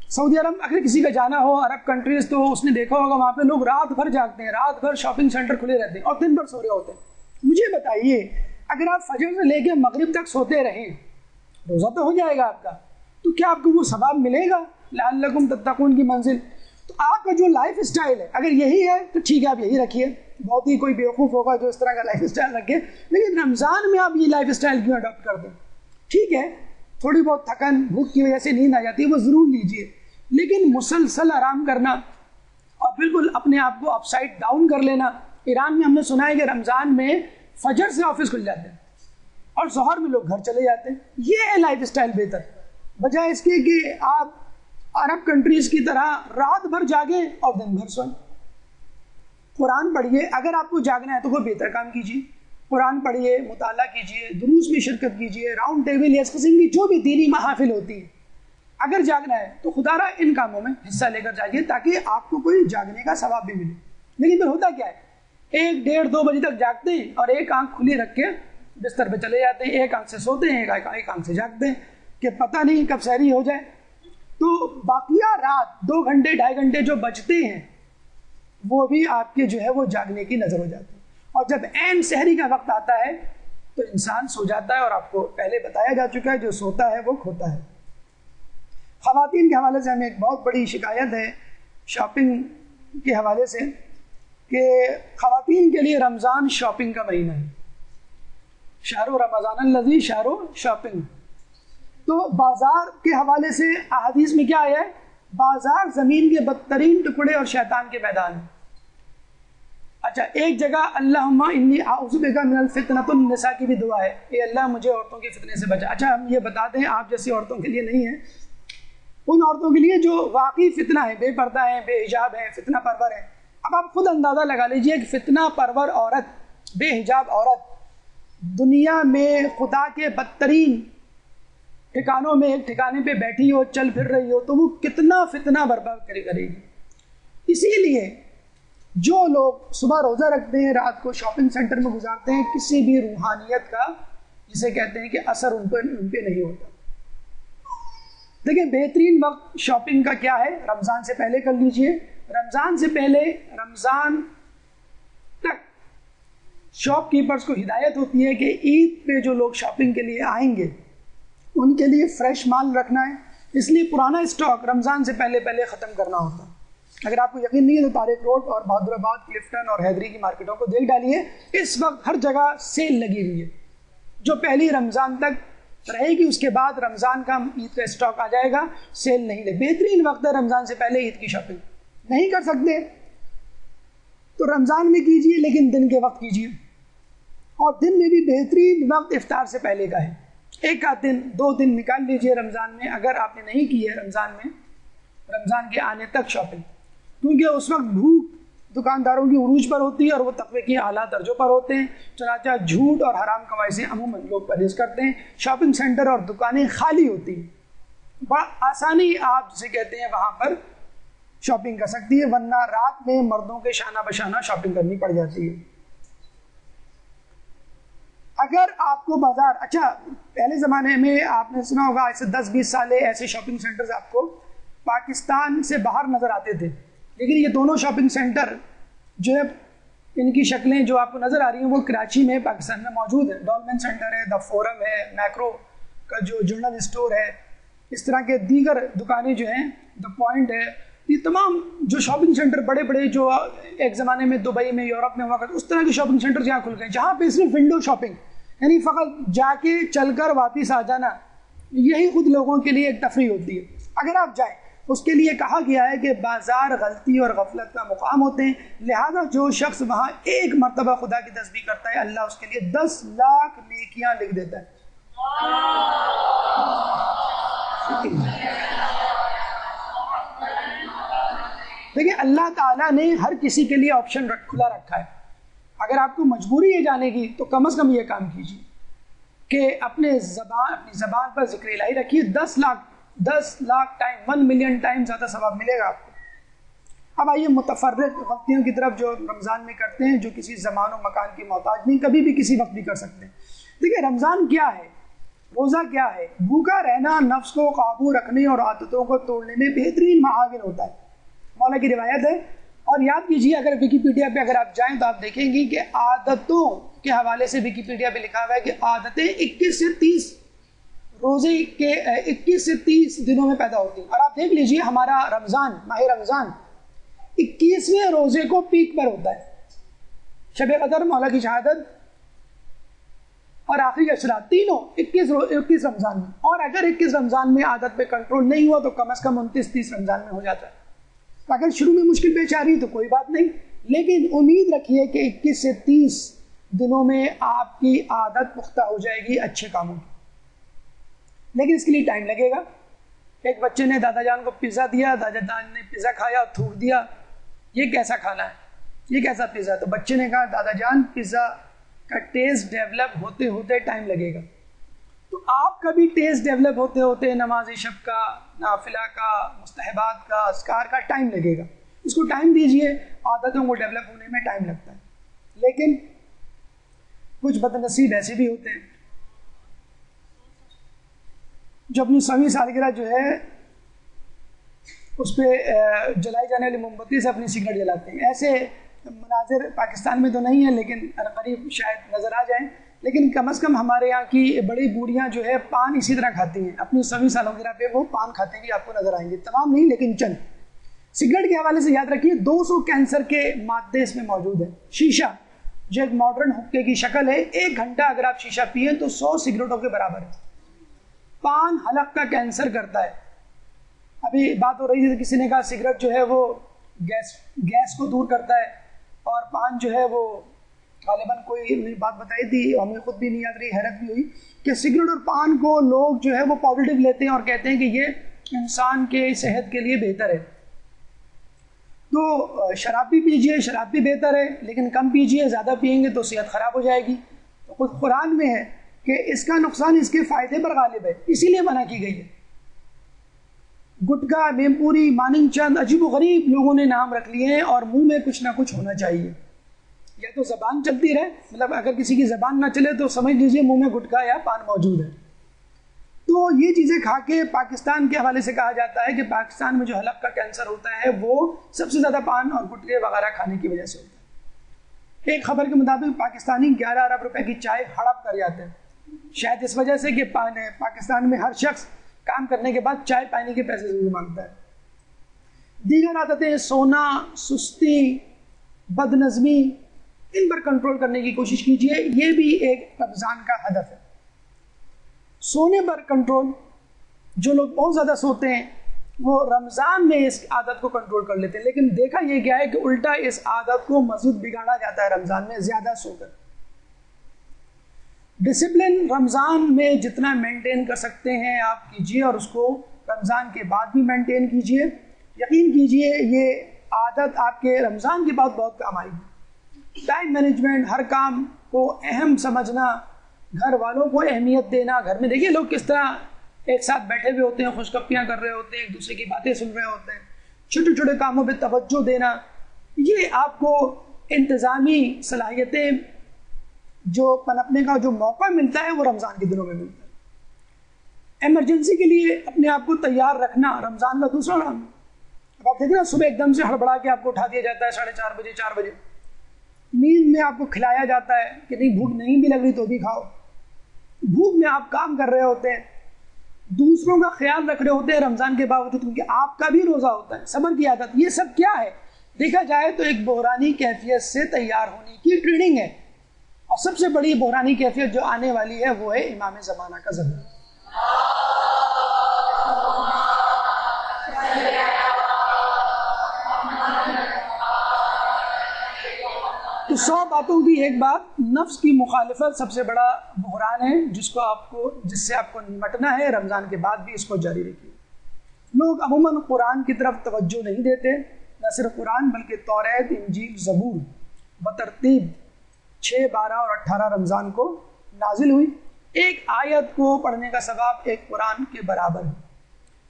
سعودی عرب اگر کسی کا جانا ہو عرب کنٹریز تو اس نے دیکھا ہوگا وہاں پہ لوگ رات بھر جاگتے ہیں، رات بھر شاپنگ سینٹر کھلے رہتے ہیں اور دن بھر سو رہے ہوتے ہیں. مجھے بتائیے اگر آپ فجر سے لے کے مغرب تک سوتے رہیں، روزہ تو ہو جائے گا آپ کا، تو کیا آپ کو وہ ثواب ملے گا؟ لعلکم تتقون کی منزل. تو آپ کا جو لائف اسٹائل ہے اگر یہی ہے تو ٹھیک ہے آپ یہی رکھیے. بہت ہی کوئی بیوقوف ہوگا جو اس طرح کا لائف اسٹائل رکھے، لیکن رمضان میں آپ یہ لائف اسٹائل کیوں اڈاپٹ کر دیں؟ ٹھیک ہے تھوڑی بہت تھکن بھوک کی وجہ سے نیند آ جاتی ہے وہ ضرور لیجیے، لیکن مسلسل آرام کرنا اور بالکل اپنے آپ کو اپ سائڈ ڈاؤن کر لینا. ایران میں ہم نے سنا ہے کہ رمضان میں فجر سے آفس کھل جاتے ہیں اور ظہر میں لوگ گھر چلے جاتے ہیں. یہ ہے لائف اسٹائل بہتر، بجائے اس کے کہ آپ عرب کنٹریز کی طرح رات بھر جاگیں اور دن بھر سوئیں. قرآن پڑھیے، اگر آپ کو جاگنا ہے تو کوئی بہتر کام کیجیے. قرآن پڑھیے، مطالعہ کیجیے، دروس میں شرکت کیجیے، راؤنڈ ٹیبل یا اس قسم کی جو بھی دینی محافل ہوتی ہے. اگر جاگنا ہے تو خدا را ان کاموں میں حصہ لے کر جائیے تاکہ آپ کو کوئی جاگنے کا ثواب بھی ملے. لیکن پھر ہوتا کیا ہے، 1 ڈیڑھ 2 بجے تک جاگتے ہیں اور ایک آنکھ کھلی رکھ کے بستر پہ چلے جاتے ہیں، ایک آنکھ سے سوتے ہیں ایک آنکھ سے جاگتے ہیں کہ پتہ نہیں کب سحری ہو جائے. تو باقیہ رات 2 گھنٹے 2.5 گھنٹے جو بچتے ہیں وہ بھی آپ کے جو ہے وہ جاگنے کی نظر ہو جاتے ہیں. اور جب عین سحری کا وقت آتا ہے تو انسان سو جاتا ہے، اور آپ کو پہلے بتایا جا چکا ہے جو سوتا ہے وہ کھوتا ہے. خواتین کے حوالے سے ہمیں ایک بہت بڑی شکایت ہے شاپنگ کے حوالے سے کہ خواتین کے لیے رمضان شاپنگ کا مہینہ ہے. شہر رمضان الذی شہر شاپنگ. تو بازار کے حوالے سے احادیث میں کیا آیا ہے؟ بازار زمین کے بدترین ٹکڑے اور شیطان کے میدان ہیں. اچھا ایک جگہ اللہم انی اعوذ بک من الفتنۃ النساء کی بھی دعا ہے، اے اللہ مجھے عورتوں کے فتنے سے بچا. اچھا ہم یہ بتا دیں آپ جیسی عورتوں کے لیے نہیں ہے، ان عورتوں کے لیے جو واقعی فتنہ ہے، بے پردہ ہیں، بے حجاب ہیں، فتنہ پرور ہیں. اب آپ خود اندازہ لگا لیجئے کہ فتنہ پرور عورت، بے حجاب عورت دنیا میں خدا کے بدترین ٹھکانوں میں ایک ٹھکانے پہ بیٹھی ہو، چل پھر رہی ہو، تو وہ کتنا فتنہ برپا کرے گی. اسی لیے جو لوگ صبح روزہ رکھتے ہیں، رات کو شاپنگ سینٹر میں گزارتے ہیں، کسی بھی روحانیت کا جسے کہتے ہیں کہ اثر ان پہ نہیں ہوتا. دیکھیں بہترین وقت شاپنگ کا کیا ہے؟ رمضان سے پہلے کر لیجئے. رمضان سے پہلے، رمضان تک شاپ کیپرز کو ہدایت ہوتی ہے کہ عید پہ جو لوگ شاپنگ کے لیے آئیں گے ان کے لیے فریش مال رکھنا ہے، اس لیے پرانا اسٹاک رمضان سے پہلے ختم کرنا ہوتا ہے. اگر آپ کو یقین نہیں ہے تو طارق روڈ اور بہادر آباد، کلفٹن اور حیدری کی مارکیٹوں کو دیکھ ڈالیے، اس وقت ہر جگہ سیل لگی ہوئی ہے جو پہلی رمضان تک رہے گی، اس کے بعد رمضان کا عید کا اسٹاک آ جائے گا، سیل نہیں لے۔ بہترین وقت ہے رمضان سے پہلے عید کی شاپنگ۔ نہیں کر سکتے تو رمضان میں کیجیے، لیکن دن کے وقت کیجیے، اور دن میں بھی بہترین وقت افطار سے پہلے کا ہے۔ ایک آدھ دن 2 دن نکال لیجیے رمضان میں، اگر آپ نے نہیں کی ہے رمضان میں، رمضان کے آنے تک شاپنگ، کیونکہ اس وقت بھوک دکانداروں کی عروج پر ہوتی ہے اور وہ تقوی کے اعلیٰ درجوں پر ہوتے ہیں، چنانچہ جھوٹ اور حرام کمائی سے عموماً لوگ پرہیز کرتے ہیں۔ شاپنگ سینٹر اور دکانیں خالی ہوتی ہیں، بڑا آسانی آپ جسے کہتے ہیں وہاں پر شاپنگ کر سکتی ہے، ورنہ رات میں مردوں کے شانہ بشانہ شاپنگ کرنی پڑ جاتی ہے۔ اگر آپ کو بازار، اچھا پہلے زمانے میں آپ نے سنا ہوگا ایسے 10-20 سال ایسے شاپنگ سینٹرز آپ کو پاکستان سے باہر نظر آتے تھے، لیکن یہ دونوں شاپنگ سینٹر جو ہے ان کی شکلیں جو آپ کو نظر آ رہی ہیں وہ کراچی میں پاکستان میں موجود ہیں۔ ڈولمن سینٹر ہے، دا فورم ہے، میکرو کا جو جنرل اسٹور ہے، اس طرح کے دیگر دکانیں جو ہیں، دا پوائنٹ ہے، یہ تمام جو شاپنگ سینٹر بڑے بڑے جو ایک زمانے میں دبئی میں، یورپ میں ہوا کرتے، اس طرح کے شاپنگ سینٹر یہاں کھل گئے، جہاں پہ صرف ونڈو شاپنگ، یعنی فقط جا کے چل کر واپس آ جانا، یہی خود لوگوں کے لیے ایک تفریح ہوتی ہے۔ اگر آپ جائیں، اس کے لیے کہا گیا ہے کہ بازار غلطی اور غفلت کا مقام ہوتے ہیں، لہذا جو شخص وہاں ایک مرتبہ خدا کی تسبیح کرتا ہے، اللہ اس کے لیے 10 لاکھ نیکیاں لکھ دیتا ہے۔ دیکھیں اللہ تعالیٰ نے ہر کسی کے لیے آپشن کھلا رکھا ہے، اگر آپ کو مجبوری ہے جانے کی تو کم از کم یہ کام کیجیے کہ اپنی زبان پر ذکر الہی رکھیے، 10 لاکھ ٹائم، 1 ملین ٹائم زیادہ ثواب ملے گا آپ کو۔ اب آئیے متفرق غلطیوں کی طرف جو رمضان میں کرتے ہیں، جو کسی زمان و مکان کی محتاج نہیں، کبھی بھی کسی وقت بھی کر سکتے ہیں۔ دیکھیں رمضان کیا ہے، روزہ کیا ہے؟ بھوکا رہنا نفس کو قابو رکھنے اور عادتوں کو توڑنے میں بہترین معاون ہوتا ہے، مولا کی روایت ہے۔ اور یاد کیجیے، اگر ویکیپیڈیا پہ اگر آپ جائیں تو آپ دیکھیں گی کہ عادتوں کے حوالے سے ویکیپیڈیا پہ لکھا ہوا ہے کہ عادتیں 21 سے 30 روزے کے 21 سے 30 دنوں میں پیدا ہوتی ہیں۔ اور آپ دیکھ لیجیے ہمارا رمضان، ماہ رمضان 21ویں روزے کو پیک پر ہوتا ہے، شب قدر، مولا کی شہادت اور آخری اشرا، تینوں 21 رمضان میں۔ اور اگر 21 رمضان میں عادت پہ کنٹرول نہیں ہوا تو کم از کم 29-30 رمضان میں ہو جاتا ہے۔ اگر شروع میں مشکل پیش آ رہی تو کوئی بات نہیں، لیکن امید رکھیے کہ 21 سے 30 دنوں میں آپ کی عادت پختہ ہو جائے گی اچھے کاموں کی، لیکن اس کے لیے ٹائم لگے گا۔ ایک بچے نے دادا جان کو پیزا دیا، دادا جان نے پیزا کھایا، تھوک دیا، یہ کیسا کھانا ہے، یہ کیسا پیزا؟ تو بچے نے کہا دادا جان پیزا کا ٹیسٹ ڈیولپ ہوتے ہوتے ٹائم لگے گا۔ تو آپ کا بھی ٹیسٹ ڈیولپ ہوتے ہوتے نماز شب کا، نافلہ کا، مستحبات کا، اذکار کا ٹائم لگے گا، اس کو ٹائم دیجئے، عادتوں کو ڈیولپ ہونے میں ٹائم لگتا ہے۔ لیکن کچھ بد نصیب ایسے بھی ہوتے ہیں جو اپنی 100ویں سالگرہ جو ہے اس پہ جلائی جانے والی موم بتی سے اپنی سگریٹ جلاتے ہیں۔ ایسے مناظر پاکستان میں تو نہیں ہے، لیکن قریب شاید نظر آ جائیں، لیکن کم از کم ہمارے یہاں کی بڑی بوڑھیاں جو ہے پان اسی طرح کھاتی ہیں، اپنی 100ویں سالگرہ پہ وہ پان کھاتے ہوئے آپ کو نظر آئیں گے، تمام نہیں لیکن چند۔ سگریٹ کے حوالے سے یاد رکھیے 200 کینسر کے مادے اس میں موجود ہیں۔ شیشہ جو ایک ماڈرن حقے کی شکل ہے، 1 گھنٹہ اگر آپ شیشہ پئیں تو 100 سگریٹوں کے برابر ہے۔ پان حلق کا کینسر کرتا ہے۔ ابھی بات ہو رہی تھی، کسی نے کہا سگریٹ جو ہے وہ گیس کو دور کرتا ہے، اور پان جو ہے وہ غالباً کوئی بات بتائی تھی، ہمیں خود بھی نہیں یاد رہی، حیرت بھی ہوئی کہ سگریٹ اور پان کو لوگ جو ہے وہ پازیٹیو لیتے ہیں اور کہتے ہیں کہ یہ انسان کے صحت کے لیے بہتر ہے۔ تو شراب بھی پیجیے، شراب بھی بہتر ہے، لیکن کم پیجیے، زیادہ پئیں گے تو صحت خراب ہو جائے گی۔ تو خود قرآن میں ہے کہ اس کا نقصان اس کے فائدے پر غالب ہے، اسی لیے منع کی گئی ہے۔ گٹکا، میم پوری، ماننگ چند عجیب و غریب لوگوں نے نام رکھ لیے ہیں، اور منہ میں کچھ نہ کچھ ہونا چاہیے، یا تو زبان چلتی رہے، مطلب اگر کسی کی زبان نہ چلے تو سمجھ لیجئے منہ میں گٹکا یا پان موجود ہے۔ تو یہ چیزیں کھا کے پاکستان کے حوالے سے کہا جاتا ہے کہ پاکستان میں جو حلق کا کینسر ہوتا ہے وہ سب سے زیادہ پان اور گٹکے وغیرہ کھانے کی وجہ سے ہوتا ہے۔ ایک خبر کے مطابق پاکستانی 11 ارب روپے کی چائے ہڑپ کر جاتے ہیں، شاید اس وجہ سے کہ پاکستان میں ہر شخص کام کرنے کے بعد چائے پانی کے پیسے ضرور مانگتا ہے۔ دیگر عادتیں سونا، سستی، بد نظمی، ان پر کنٹرول کرنے کی کوشش کیجیے. یہ بھی ایک رمضان کا ہدف ہے. سونے پر کنٹرول. جو لوگ بہت زیادہ سوتے ہیں وہ رمضان میں اس عادت کو کنٹرول کر لیتے ہیں، لیکن دیکھا یہ گیا ہے کہ الٹا اس عادت کو مزید بگاڑا جاتا ہے رمضان میں زیادہ سو کر. ڈسپلن رمضان میں جتنا مینٹین کر سکتے ہیں آپ کیجیے، اور اس کو رمضان کے بعد بھی مینٹین کیجیے. یقین کیجیے یہ عادت آپ کے رمضان کے بعد بہت کام آئے گی. ٹائم مینجمنٹ، ہر کام کو اہم سمجھنا، گھر والوں کو اہمیت دینا. گھر میں دیکھیے لوگ کس طرح ایک ساتھ بیٹھے ہوئے ہوتے ہیں، خوش گپیاں کر رہے ہوتے ہیں، ایک دوسرے کی باتیں سن رہے ہوتے ہیں. چھوٹے چھوٹے کاموں پہ توجہ دینا، یہ آپ کو انتظامی صلاحیتیں جو پنپنے کا جو موقع ملتا ہے وہ رمضان کے دنوں میں ملتا ہے. ایمرجنسی کے لیے اپنے آپ کو تیار رکھنا رمضان کا دوسرا نام. اب آپ دیکھیں نا صبح ایک دم سے ہڑبڑا کے آپ کو اٹھا دیا جاتا ہے 4:30 بجے 4 بجے. نیند میں آپ کو کھلایا جاتا ہے کہ نہیں بھوک نہیں بھی لگ رہی تو بھی کھاؤ. بھوک میں آپ کام کر رہے ہوتے ہیں، دوسروں کا خیال رکھ رہے ہوتے ہیں رمضان کے باوجود، کیونکہ آپ کا بھی روزہ ہوتا ہے. صبر کی عادت، یہ سب کیا ہے؟ دیکھا جائے تو ایک بحرانی کیفیت سے تیار ہونے کی ٹریننگ ہے. اور سب سے بڑی بحرانی کیفیت جو آنے والی ہے وہ ہے امام زمانہ کا ظہور. تو 100 باتوں کی ایک بات، نفس کی مخالفت سب سے بڑا بحران ہے جس سے آپ کو نمٹنا ہے. رمضان کے بعد بھی اس کو جاری رکھیے. لوگ عموماً قرآن کی طرف توجہ نہیں دیتے. نہ صرف قرآن بلکہ توریت، انجیل، زبور بترتیب 6، 12 اور 18 رمضان کو نازل ہوئی. ایک آیت کو پڑھنے کا ثواب ایک قرآن کے برابر ہے.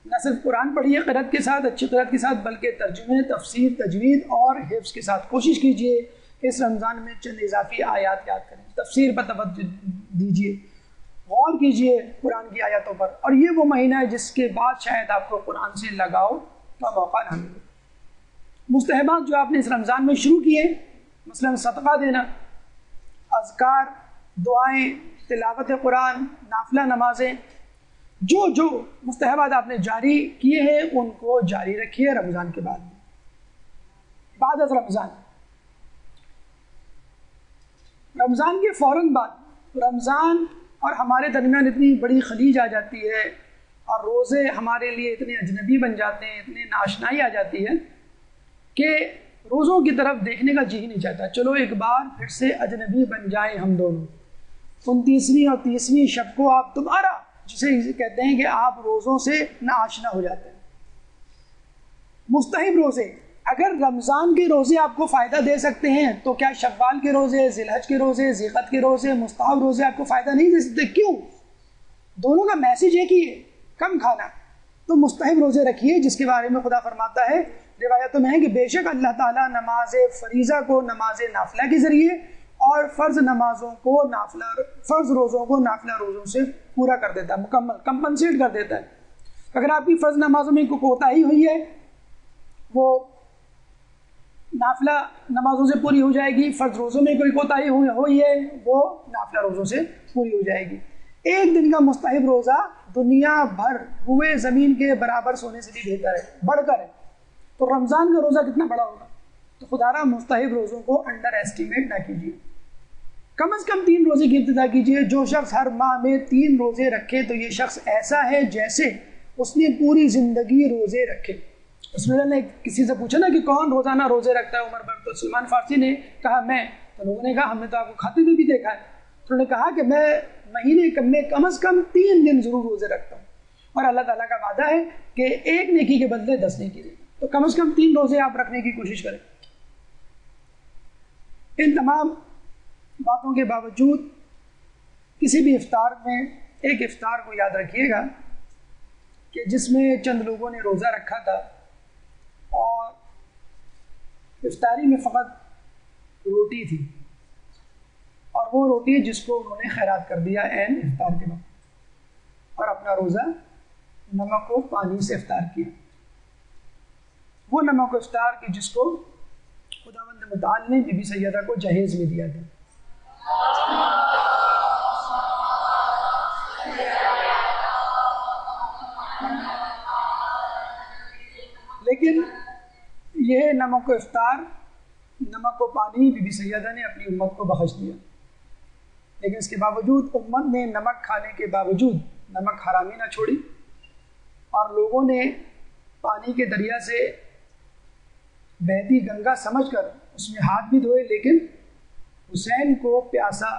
نہ صرف قرآن پڑھیے قرأت کے ساتھ، اچھی قرأت کے ساتھ، بلکہ ترجمے، تفسیر، تجوید اور حفظ کے ساتھ کوشش کیجیے اس رمضان میں چند اضافی آیات یاد کریں. تفسیر پر توجہ دیجیے، غور کیجیے قرآن کی آیاتوں پر. اور یہ وہ مہینہ ہے جس کے بعد شاید آپ کو قرآن سے لگاؤ کا موقع نہ ملے. مستحبات جو آپ نے اس رمضان میں شروع کیے، مثلا صدقہ دینا، اذکار، دعائیں، تلاوت قرآن، نافلہ نمازیں، جو مستحبات آپ نے جاری کیے ہیں ان کو جاری رکھیے رمضان کے بعد. بعد از رمضان کے فوراً بعد رمضان اور ہمارے درمیان اتنی بڑی خلیج آ جاتی ہے اور روزے ہمارے لیے اتنے اجنبی بن جاتے ہیں، اتنے ناشنائی آ جاتی ہے کہ روزوں کی طرف دیکھنے کا جی ہی نہیں چاہتا. چلو ایک بار پھر سے اجنبی بن جائیں ہم دونوں. 29ویں اور 30ویں شب کو آپ دوبارہ، جسے کہتے ہیں کہ آپ روزوں سے ناآشنا ہو جاتے ہیں. مستحب روزے، اگر رمضان کے روزے آپ کو فائدہ دے سکتے ہیں تو کیا شوال کے روزے، ذی الحج کے روزے، ذی القعدہ کے روزے، مستحب روزے آپ کو فائدہ نہیں دے سکتے؟ کیوں؟ دونوں کا میسج ایک ہی ہے، کم کھانا. تو مستحب روزے رکھیے جس کے بارے میں خدا فرماتا ہے روایتوں میں ہے کہ بے شک اللہ تعالیٰ نماز فریضہ کو نماز نافلہ کے ذریعے اور فرض روزوں کو نافلہ روزوں سے پورا کر دیتا ہے، مکمل کمپنسیٹ کر دیتا ہے. اگر آپ کی فرض نمازوں میں کوئی کوتاہی ہوئی ہے وہ نافلہ نمازوں سے پوری ہو جائے گی. فرض روزوں میں کوئی کوتاہی ہوئی ہے وہ نافلہ روزوں سے پوری ہو جائے گی. ایک دن کا مستحب روزہ دنیا بھر روئے زمین کے برابر سونے سے بھی بہتر ہے، بڑھ کر ہے. تو رمضان کا روزہ کتنا بڑا ہوگا؟ تو خدا را مستحب روزوں کو انڈر ایسٹیمیٹ نہ کیجیے. کم از کم 3 روزے کی ابتدا کیجیے. جو شخص ہر ماہ میں 3 روزے رکھے تو یہ شخص ایسا ہے جیسے اس نے پوری زندگی روزے رکھے. رسول اللہ نے کسی سے پوچھا نا کہ کون روزانہ روزے رکھتا ہے عمر بھر، تو سلمان فارسی نے کہا میں. تو لوگوں نے کہا ہم نے تو آپ کو کھاتے ہوئے بھی دیکھا ہے. تو انہوں نے کہا کہ میں مہینے میں کم از کم 3 دن ضرور روزے رکھتا ہوں، اور اللہ تعالیٰ کا وعدہ ہے کہ 1 نیکی کے بدلے 10 نیکی دے گا. تو کم از کم 3 روزے آپ رکھنے کی کوشش کریں. ان تمام باتوں کے باوجود کسی بھی افطار میں ایک افطار کو یاد رکھیے گا کہ جس میں چند لوگوں نے روزہ رکھا تھا اور افطاری میں فقط روٹی تھی، اور وہ روٹی جس کو انہوں نے خیرات کر دیا عین افطار کے وقت، اور اپنا روزہ نمک و پانی سے افطار کیا. وہ نمک و افطار کی جس کو خداوند متعال نے بی بی سیدہ کو جہیز میں دیا تھا. لیکن نمک کو افطار، نمک کو پانی بی بی سیدہ نے اپنی امت کو بخش دیا، لیکن اس کے باوجود امت نے نمک کھانے کے باوجود نمک حرامی نہ چھوڑی، اور لوگوں نے پانی کے دریا سے بہتی گنگا سمجھ کر اس میں ہاتھ بھی دھوئے، لیکن حسین کو پیاسا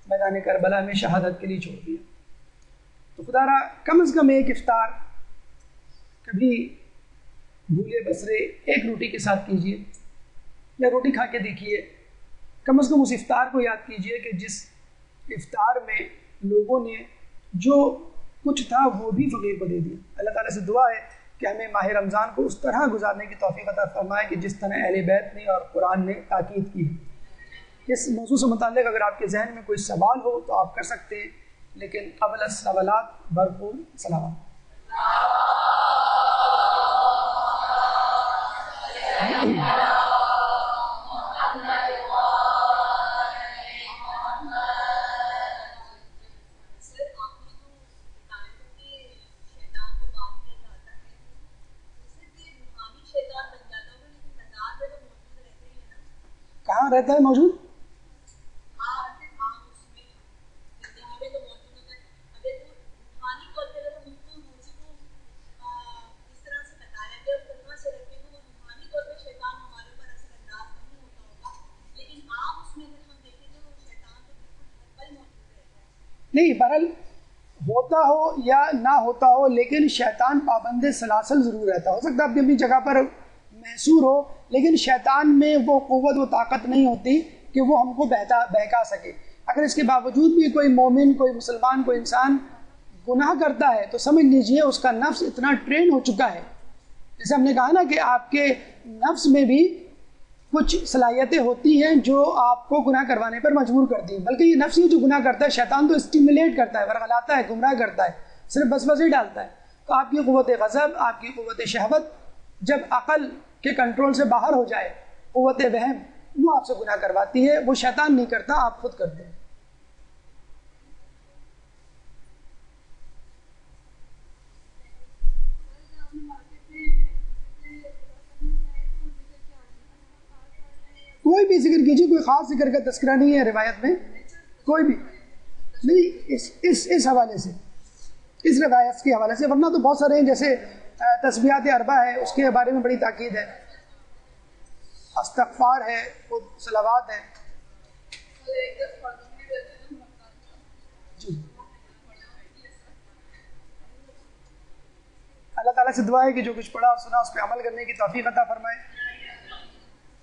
میدان کربلا میں شہادت کے لیے چھوڑ دیا۔ تو خدا را کم از کم ایک افطار کبھی بھولے بسرے ایک روٹی کے ساتھ کیجئے، یا روٹی کھا کے دیکھیے، کم از کم اس افطار کو یاد کیجئے کہ جس افطار میں لوگوں نے جو کچھ تھا وہ بھی فقیر کو دے دیا۔ اللہ تعالیٰ سے دعا ہے کہ ہمیں ماہ رمضان کو اس طرح گزارنے کی توفیق عطا فرمائے کہ جس طرح اہل بیت نے اور قرآن نے تاکید کی ہے۔ اس موضوع سے متعلق اگر آپ کے ذہن میں کوئی سوال ہو تو آپ کر سکتے ہیں، لیکن قبل السوالات بھرپور سلام۔ کہاں رہتا ہے موجود؟ نہیں، بہرحال ہوتا ہو یا نہ ہوتا ہو، لیکن شیطان پابند سلاسل ضرور رہتا۔ ہو سکتا ہے اپنی اپنی جگہ پر محصور ہو، لیکن شیطان میں وہ قوت و طاقت نہیں ہوتی کہ وہ ہم کو بہکا سکے۔ اگر اس کے باوجود بھی کوئی مومن، کوئی مسلمان، کوئی انسان گناہ کرتا ہے تو سمجھ لیجئے اس کا نفس اتنا ٹرین ہو چکا ہے، جیسے ہم نے کہا نا کہ آپ کے نفس میں بھی کچھ صلاحیتیں ہوتی ہیں جو آپ کو گناہ کروانے پر مجبور کرتی ہیں، بلکہ یہ نفس ہی جو گناہ کرتا ہے، شیطان تو اسٹیمولیٹ کرتا ہے، ورغلاتا ہے، گمراہ کرتا ہے، صرف وسوسے ڈالتا ہے۔ تو آپ کی قوت غضب، آپ کی قوت شہوت جب عقل کے کنٹرول سے باہر ہو جائے، قوت وہم، وہ آپ سے گناہ کرواتی ہے۔ وہ شیطان نہیں کرتا، آپ خود کرتے ہیں۔ کوئی بھی ذکر کیجیے، کوئی خاص ذکر کا تذکرہ نہیں ہے روایت میں، کوئی بھی نہیں اس حوالے سے، اس روایت کے حوالے سے، ورنہ تو بہت سارے ہیں، جیسے تسبیحات اربع ہے، اس کے بارے میں بڑی تاکید ہے، استغفار ہے، صلوات ہے۔ جی، اللہ تعالیٰ سے دعا ہے کہ جو کچھ پڑھا اور سنا اس پہ عمل کرنے کی توفیق عطا فرمائے،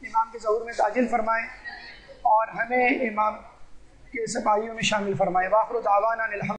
امام کے ظہور میں تعجیل فرمائے، اور ہمیں امام کے سپاہیوں میں شامل فرمائے۔ وآخر دعوانا الحمد